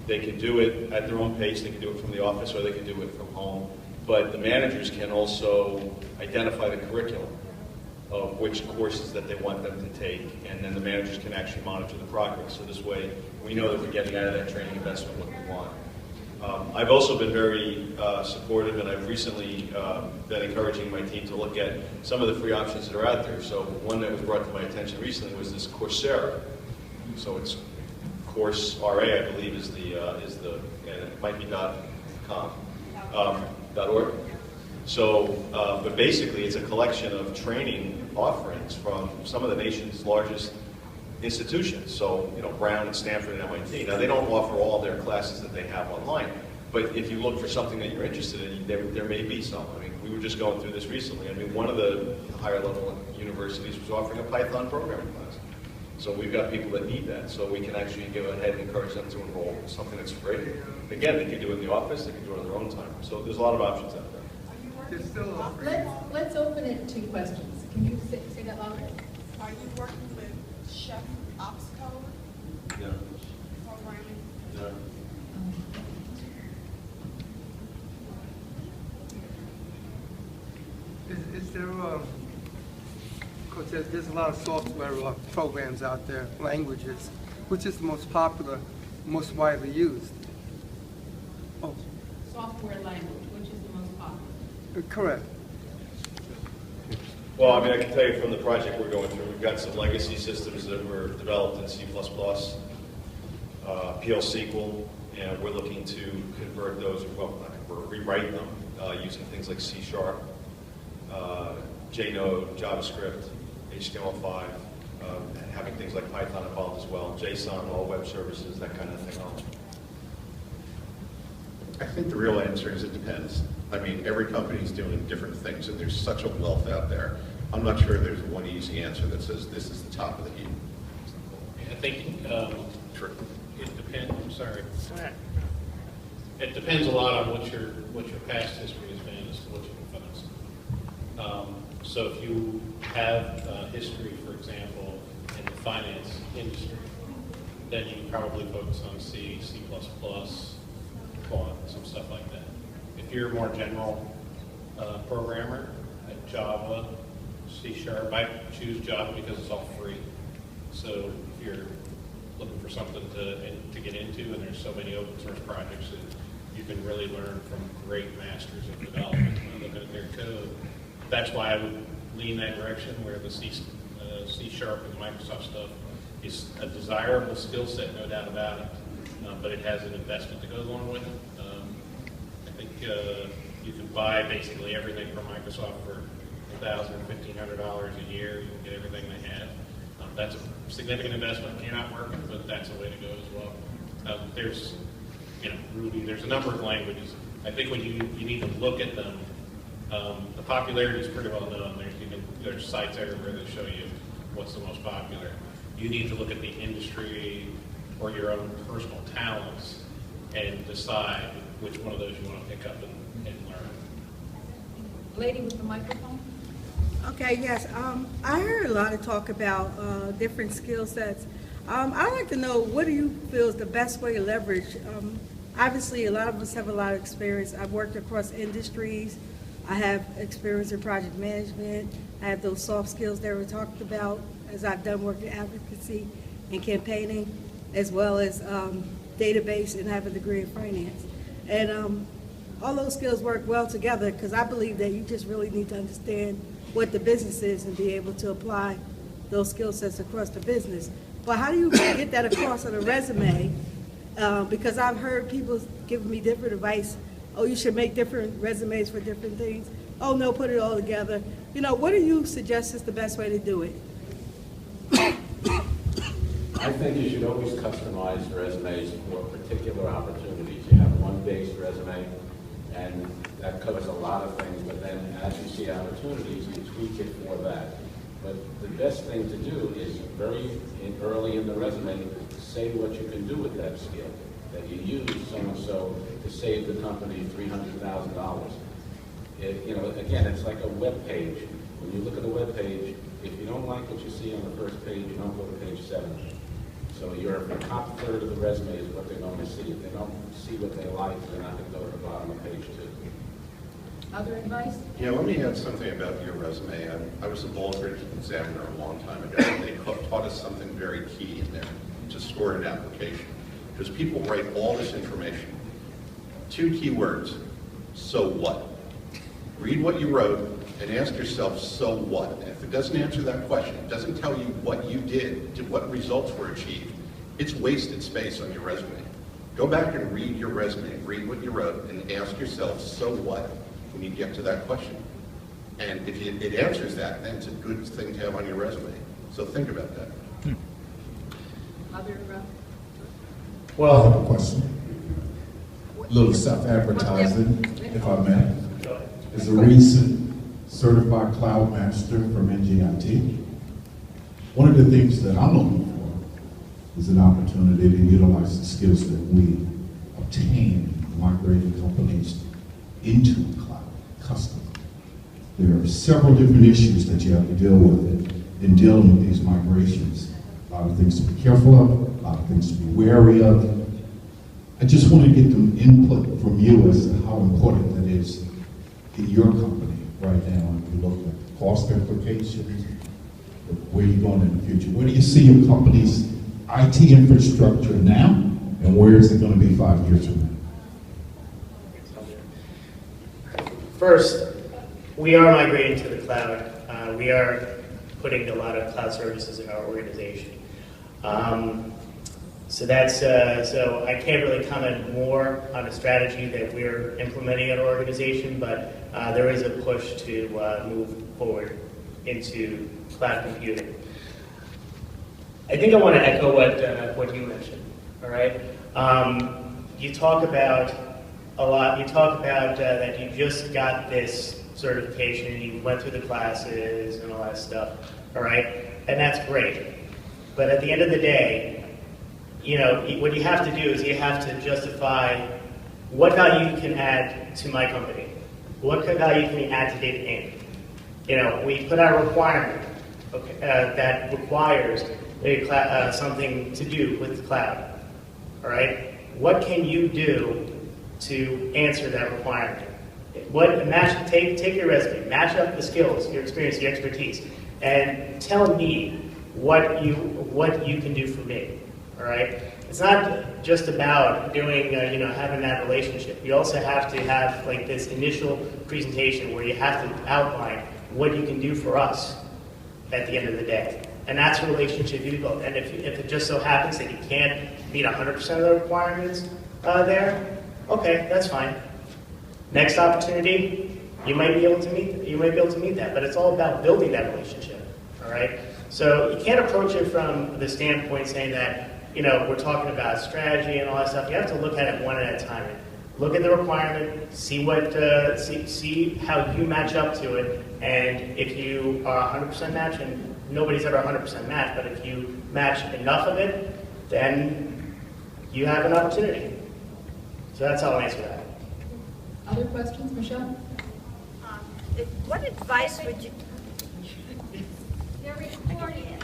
they can do it at their own pace, they can do it from the office, or they can do it from home. But the managers can also identify the curriculum of which courses that they want them to take, and then the managers can actually monitor the progress. So this way, we know that we're getting out of that training investment what we want. I've also been very supportive, and I've recently been encouraging my team to look at some of the free options that are out there. So one that was brought to my attention recently was this Coursera. So it's Course RA, I believe, is the and it might be .com, .org. So, but basically, it's a collection of training offerings from some of the nation's largest institutions. So, you know, Brown and Stanford and MIT. Now, they don't offer all their classes that they have online, but if you look for something that you're interested in, there may be some. I mean, we were just going through this recently. I mean, one of the higher level universities was offering a Python programming class. So we've got people that need that, so we can actually go ahead and encourage them to enroll in something that's free. Again, they can do it in the office, they can do it on their own time. So there's a lot of options out there. There's still a... Let's open it to questions. Can you say that louder? Are you working with Sheft ops code? No. Programming? No. Is there, because there's a lot of software programs out there, languages, which is the most popular, most widely used? Oh, Software language, which is the most popular? correct. Well, I mean, I can tell you from the project we're going through, we've got some legacy systems that were developed in C++, PL SQL, and we're looking to convert those, well, not convert, rewrite them using things like C#, JNode, JavaScript, HTML5, having things like Python involved as well, JSON, all web services, that kind of technology. I think the real answer is it depends. I mean, every company's doing different things, and there's such a wealth out there. I'm not sure there's one easy answer that says this is the top of the heap. I think it depends. I'm sorry. It depends a lot on what your past history has been as to what you can focus. So if you have history, for example, in the finance industry, then you can probably focus on C, C++, Quant, some stuff like that. If you're a more general programmer, like Java, C#, I choose Java because it's all free. So if you're looking for something to get into, and there's so many open source projects that you can really learn from great masters of development when looking at their code. That's why I would lean that direction, where the C# and the Microsoft stuff is a desirable skill set, no doubt about it, but it has an investment that goes along with it. I think you can buy basically everything from Microsoft for $1,000 or $1,500 a year. You can get everything they have. That's a significant investment if you're not working, but that's a way to go as well. There's, Ruby. There's a number of languages. I think when you need to look at them, the popularity is pretty well known. There's sites everywhere that show you what's the most popular. You need to look at the industry or your own personal talents and decide which one of those you want to pick up and learn. Lady with the microphone. Okay, yes. I heard a lot of talk about different skill sets. I'd like to know, what do you feel is the best way to leverage? Obviously, a lot of us have a lot of experience. I've worked across industries. I have experience in project management. I have those soft skills that were talked about, as I've done work in advocacy and campaigning, as well as database, and have a degree in finance. And all those skills work well together, because I believe that you just really need to understand what the business is and be able to apply those skill sets across the business. But how do you get that across on a resume? Because I've heard people giving me different advice. Oh, you should make different resumes for different things. Oh, no, put it all together. What do you suggest is the best way to do it? I think you should always customize resumes for particular opportunities. You have one base resume, and that covers a lot of things, but then as you see opportunities, you tweak it for that. But the best thing to do is early in the resume, say what you can do with that skill, that you use so-and-so to save the company $300,000. Again, it's like a web page. When you look at a web page, if you don't like what you see on the first page, you don't go to page 7. So your top third of the resume is what they're going to see. If they don't see what they like, they're not going to go to the bottom of page 2. Other advice? Yeah, let me add something about your resume. I was a Baldrige examiner a long time ago, and they taught us something very key in there, to score an application. Because people write all this information. 2 key words: so what? Read what you wrote and ask yourself, so what? And if it doesn't answer that question, it doesn't tell you what you did, what results were achieved, it's wasted space on your resume. Go back and read your resume, read what you wrote, and ask yourself, so what, when you get to that question. And if it answers that, then it's a good thing to have on your resume. So think about that. Other Well, I have a question. A little self-advertising, if I may. As a recent certified cloud master from NJIT, one of the things that I'm looking for is an opportunity to utilize the skills that we obtain migrating companies into the cloud, custom. There are several different issues that you have to deal with in dealing with these migrations. A lot of things to be careful of, a lot of things to be wary of. I just want to get some input from you as to how important that is in your company right now. If you look at cost implications, where you're going in the future. Where do you see your company's IT infrastructure now, and where is it going to be 5 years from now? First, we are migrating to the cloud. We are putting a lot of cloud services in our organization. So that's so I can't really comment more on a strategy that we're implementing at our organization, but there is a push to move forward into cloud computing. I think I want to echo what you mentioned. All right, you talk about a lot. You talk about that you just got this certification and you went through the classes and all that stuff. All right, and that's great. But at the end of the day, you know, what you have to do is you have to justify what value you can add to my company. What value can you add to Data Inc.? You know, we put out a requirement that requires something to do with the cloud. All right, what can you do to answer that requirement? Take your resume, match up the skills, your experience, your expertise, and tell me what you can do for me. All right, it's not just about doing having that relationship. You also have to have like this initial presentation where you have to outline what you can do for us at the end of the day, and that's a relationship you build. And if it just so happens that you can't meet 100% of the requirements there, okay, that's fine. Next opportunity, you might be able to meet that, but it's all about building that relationship. All right, so you can't approach it from the standpoint saying that, you know, we're talking about strategy and all that stuff. You have to look at it one at a time. Look at the requirement, see how you match up to it, and if you are 100% match, and nobody's ever 100% match, but if you match enough of it, then you have an opportunity. So that's how I'll answer that. Other questions, Michelle? What advice would you... They're recording.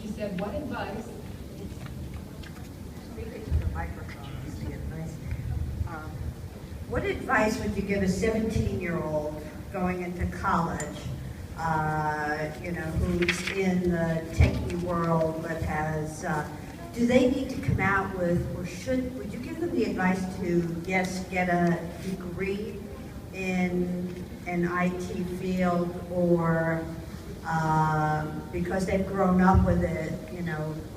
She said, what advice? Speaking to the microphone is the advice. What advice would you give a 17-year-old going into college, who's in the techie world but has, do they need to come out with, or would you give them the advice to, yes, get a degree in an IT field, or because they've grown up with it,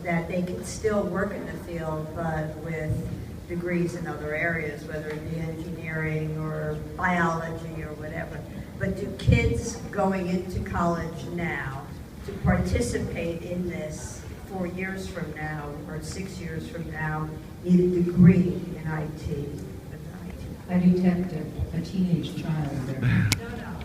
that they can still work in the field, but with degrees in other areas, whether it be engineering or biology or whatever. But do kids going into college now to participate in this 4 years from now or 6 years from now need a degree in IT? I detect a teenage child there.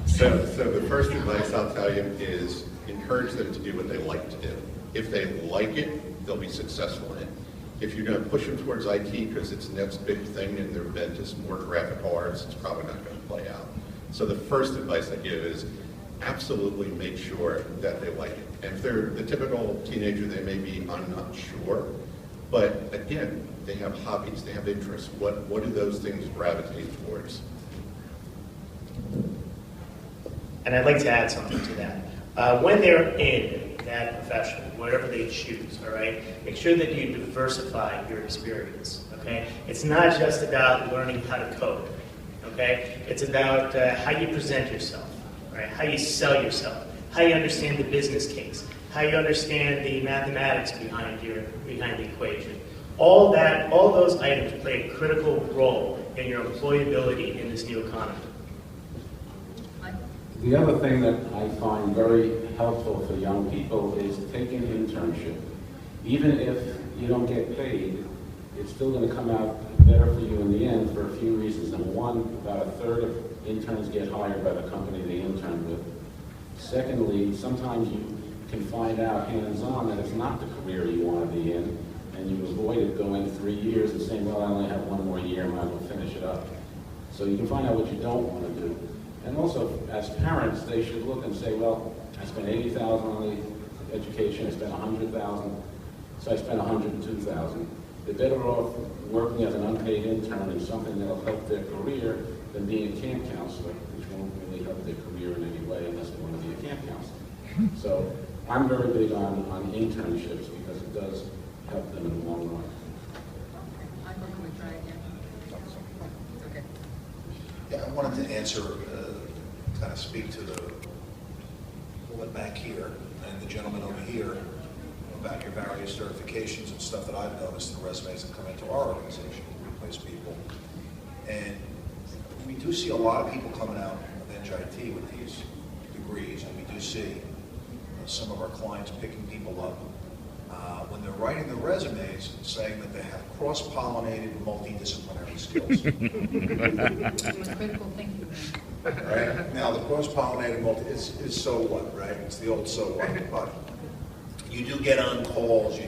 So the first advice I'll tell you is encourage them to do what they like to do. If they like it, they'll be successful in it. If you're going to push them towards IT because it's the next big thing and their bent is more graphical arts, it's probably not going to play out. So the first advice I give is absolutely make sure that they like it. And if they're the typical teenager, they may be, I'm not sure. But again, they have hobbies, they have interests. What do those things gravitate towards? And I'd like to add something to that. When they're in that profession, whatever they choose, all right, make sure that you diversify your experience, okay? It's not just about learning how to code, okay? It's about how you present yourself, right? How you sell yourself, how you understand the business case, how you understand the mathematics behind the equation. All those items play a critical role in your employability in this new economy. The other thing that I find very helpful for young people is take an internship. Even if you don't get paid, it's still going to come out better for you in the end for a few reasons. Number one, about a third of interns get hired by the company they intern with. Secondly, sometimes you can find out hands-on that it's not the career you want to be in, and you avoid it going 3 years and saying, well, I only have 1 more year, I might as well finish it up. So you can find out what you don't want to do. And also, as parents, they should look and say, well, I spent $80,000 on the education, I spent $100,000, so I spent $102,000. They're better off working as an unpaid intern in something that'll help their career than being a camp counselor, which won't really help their career in any way unless they want to be a camp counselor. So I'm very big on internships because it does help them in the long run. Michael, can we try again? Okay. Yeah, I wanted to answer, kind of speak to the woman back here and the gentleman over here about your various certifications and stuff that I've noticed in the resumes that come into our organization. We place people. And we do see a lot of people coming out of NJIT with these degrees, and we do see some of our clients picking people up when they're writing the resumes saying that they have cross-pollinated multidisciplinary skills. Critical thinking. Right? Now, the cross-pollinated is so what, right? It's the old so what, but you do get on calls, a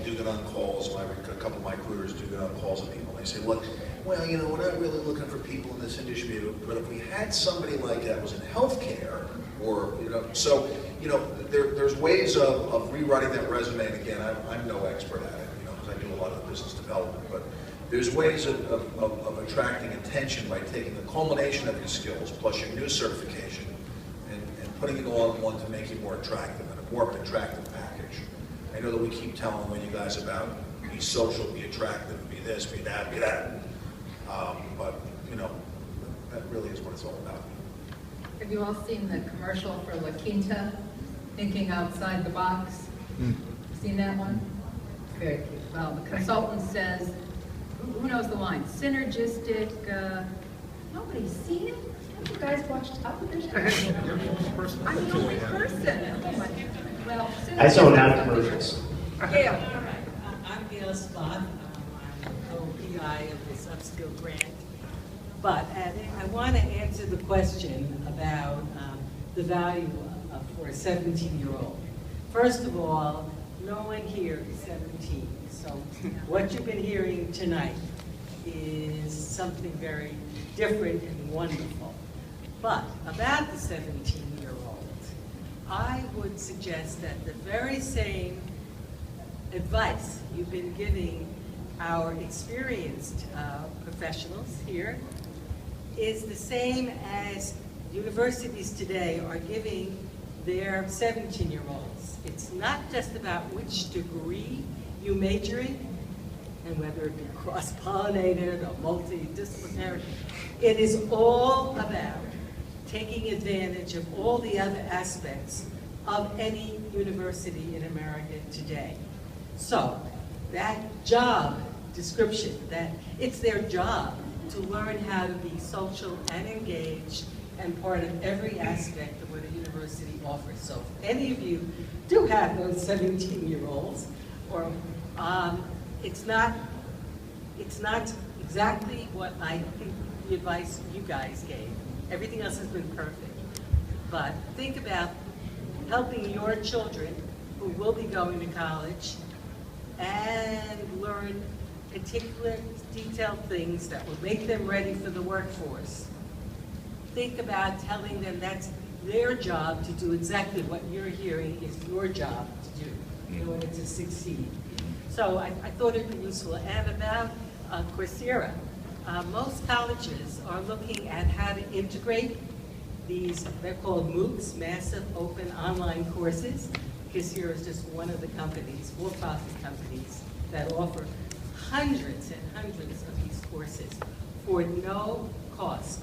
couple of my careers do get on calls with people, and they say, look, well, you know, we're not really looking for people in this industry, but if we had somebody like that was in healthcare, or, you know, so, you know, there's ways of rewriting that resume, and again, I'm no expert at it, you know, because I do a lot of business development, but there's ways of attracting attention by taking the culmination of your skills, plus your new certification, and putting it all in one to make you more attractive, and more of an attractive package. I know that we keep telling you guys about be social, be attractive, be this, be that, be that. But, you know, that really is what it's all about. Have you all seen the commercial for La Quinta, Thinking Outside the Box? Seen that one? Very cute. Well, the consultant says, who knows the line? Synergistic, nobody's seen it? Have you guys watched television? I'm the only person. Oh my, well, I zone out commercials. Gail. I'm Gail Scott. I'm co-PI of this upSKILL grant. But I want to answer the question about the value for a 17-year-old. First of all, no one here is 17. So what you've been hearing tonight is something very different and wonderful. But about the 17-year-old, I would suggest that the very same advice you've been giving our experienced professionals here is the same as universities today are giving their 17-year-olds. It's not just about which degree you major in, and whether it be cross-pollinated or multidisciplinary. It is all about taking advantage of all the other aspects of any university in America today. So that job description, that it's their job to learn how to be social and engaged and part of every aspect of what a university offers. So if any of you do have those 17-year-olds, or it's not exactly what I think the advice you guys gave. Everything else has been perfect. But think about helping your children who will be going to college and learn particular detailed things that will make them ready for the workforce. Think about telling them that's their job to do exactly what you're hearing is your job to do in order to succeed. So I thought it would be useful. And about Coursera, most colleges are looking at how to integrate these, they're called MOOCs, Massive Open Online Courses. Coursera is just one of the companies, for-profit companies, that offer hundreds and hundreds of these courses for no cost.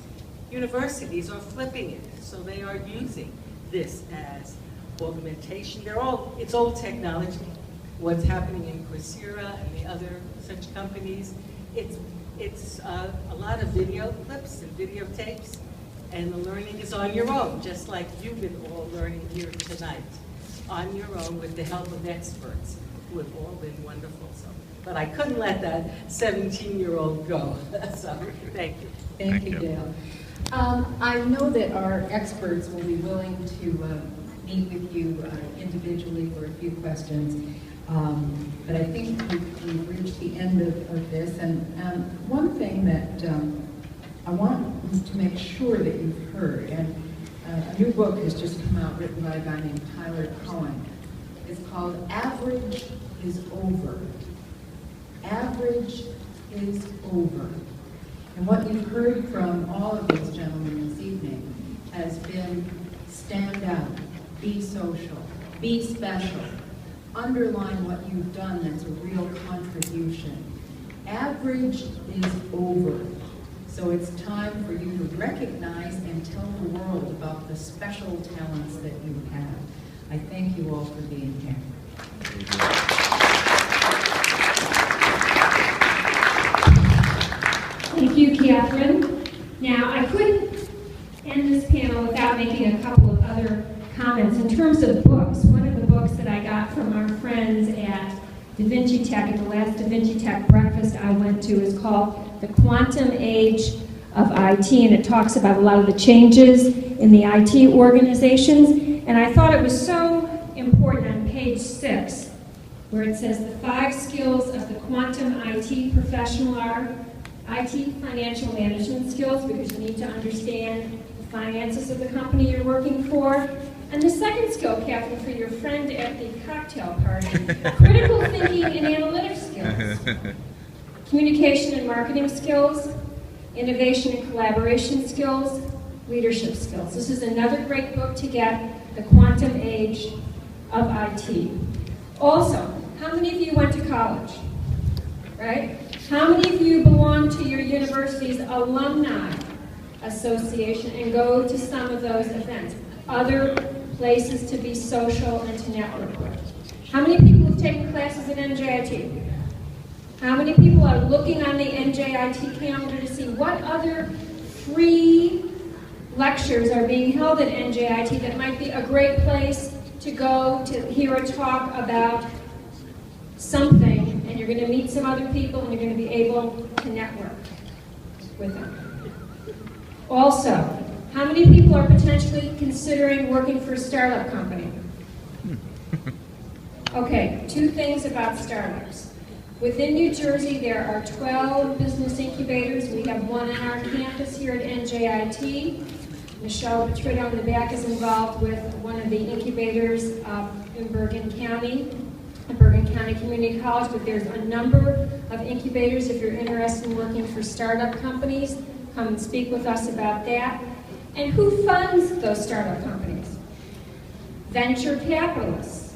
Universities are flipping it, so they are using this as augmentation. It's old technology. What's happening in Coursera and the other such companies, it's a lot of video clips and videotapes, and the learning is on your own, just like you've been all learning here tonight, on your own with the help of experts who have all been wonderful. So, but I couldn't let that 17-year-old go. So, thank you. Thank you, Gail. I know that our experts will be willing to meet with you individually for a few questions, but I think we've reached the end of this. And one thing that I want to make sure that you've heard, and A new book has just come out written by a guy named Tyler Cohen. It's called Average is Over. Average is over. And what you've heard from all of these gentlemen this evening has been stand out, be social, be special, underline what you've done that's a real contribution. Average is over. So it's time for you to recognize and tell the world about the special talents that you have. I thank you all for being here. Thank you, Katherine. Now, I couldn't end this panel without making a couple of other comments. In terms of books, one of the books that I got from our friends at Da Vinci Tech, at the last Da Vinci Tech breakfast I went to, is called The Quantum Age of IT, and it talks about a lot of the changes in the IT organizations. And I thought it was so important on page 6, where it says the 5 skills of the quantum IT professional are IT financial management skills, because you need to understand the finances of the company you're working for. And the second skill, Katherine, for your friend at the cocktail party, critical thinking and analytic skills, communication and marketing skills, innovation and collaboration skills, leadership skills. This is another great book to get, The Quantum Age of IT. Also, how many of you went to college? Right? How many of you belong to your university's alumni association and go to some of those events? Other places to be social and to network with. How many people have taken classes at NJIT? How many people are looking on the NJIT calendar to see what other free lectures are being held at NJIT that might be a great place to go to hear a talk about something, and you're going to meet some other people and you're going to be able to network with them. Also, how many people are potentially considering working for a startup company? Okay, 2 things about startups. Within New Jersey, there are 12 business incubators. We have one on our campus here at NJIT. Michelle Petritto in the back is involved with one of the incubators in Bergen County, at Bergen County Community College, but there's a number of incubators. If you're interested in working for startup companies, come and speak with us about that. And who funds those startup companies? Venture capitalists.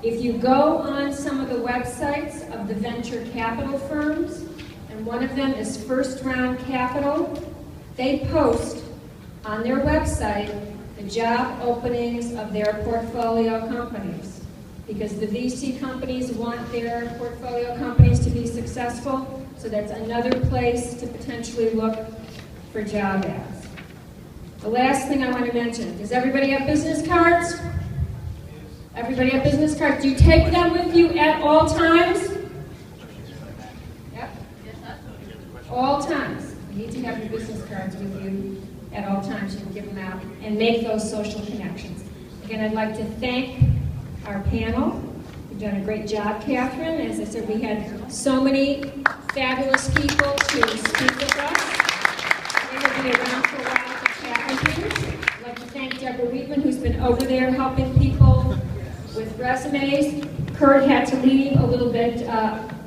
If you go on some of the websites of the venture capital firms, and one of them is First Round Capital, they post on their website the job openings of their portfolio companies, because the VC companies want their portfolio companies to be successful, so that's another place to potentially look for job ads. The last thing I want to mention, does everybody have business cards? Everybody have business cards? Do you take them with you at all times? Yep. All times. You need to have your business cards with you at all times. You can give them out and make those social connections. Again, I'd like to thank our panel. You've done a great job, Katherine. As I said, we had so many fabulous people to speak with us. They will be around for a while to chat with you. I'd like to thank Deborah Weedman, who's been over there helping people with resumes. Kurt had to leave a little bit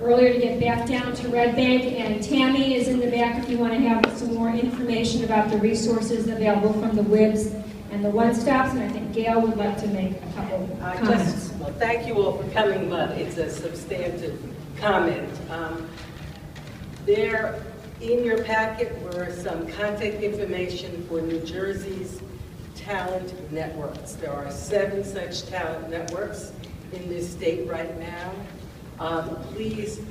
earlier to get back down to Red Bank, and Tammy is in the back if you want to have some more information about the resources available from the WIBs and the one-stops, and I think Gail would like to make a couple comments. Well, thank you all for coming, but it's a substantive comment. There in your packet were some contact information for New Jersey's talent networks. There are 7 such talent networks in this state right now. Please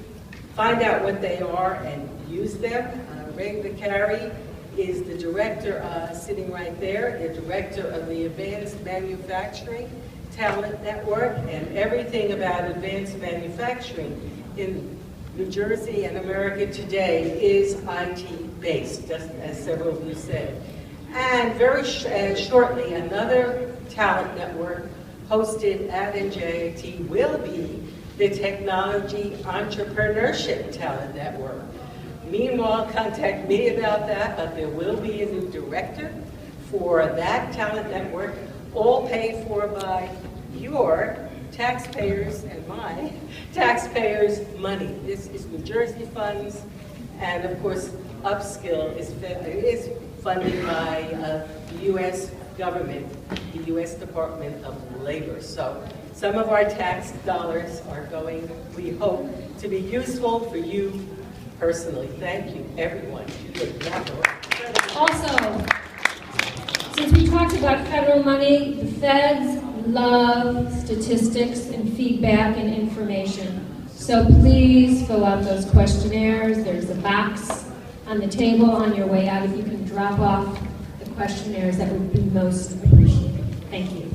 find out what they are and use them. Ray McCary is the director, sitting right there, the director of the Advanced Manufacturing Talent Network, and everything about advanced manufacturing in New Jersey and America today is IT-based, just as several of you said. And very shortly, another talent network hosted at NJIT will be the Technology Entrepreneurship Talent Network. Meanwhile, contact me about that, but there will be a new director for that talent network, all paid for by your taxpayers and my taxpayers' money. This is New Jersey funds, and of course, upSKILL is funded by the U.S. government, the U.S. Department of Labor. So some of our tax dollars are going, we hope, to be useful for you personally. Thank you, everyone. Also, since we talked about federal money, the feds love statistics and feedback and information. So please fill out those questionnaires. There's a box on the table on your way out. If you can drop off the questionnaires, that would be most appreciated. Thank you.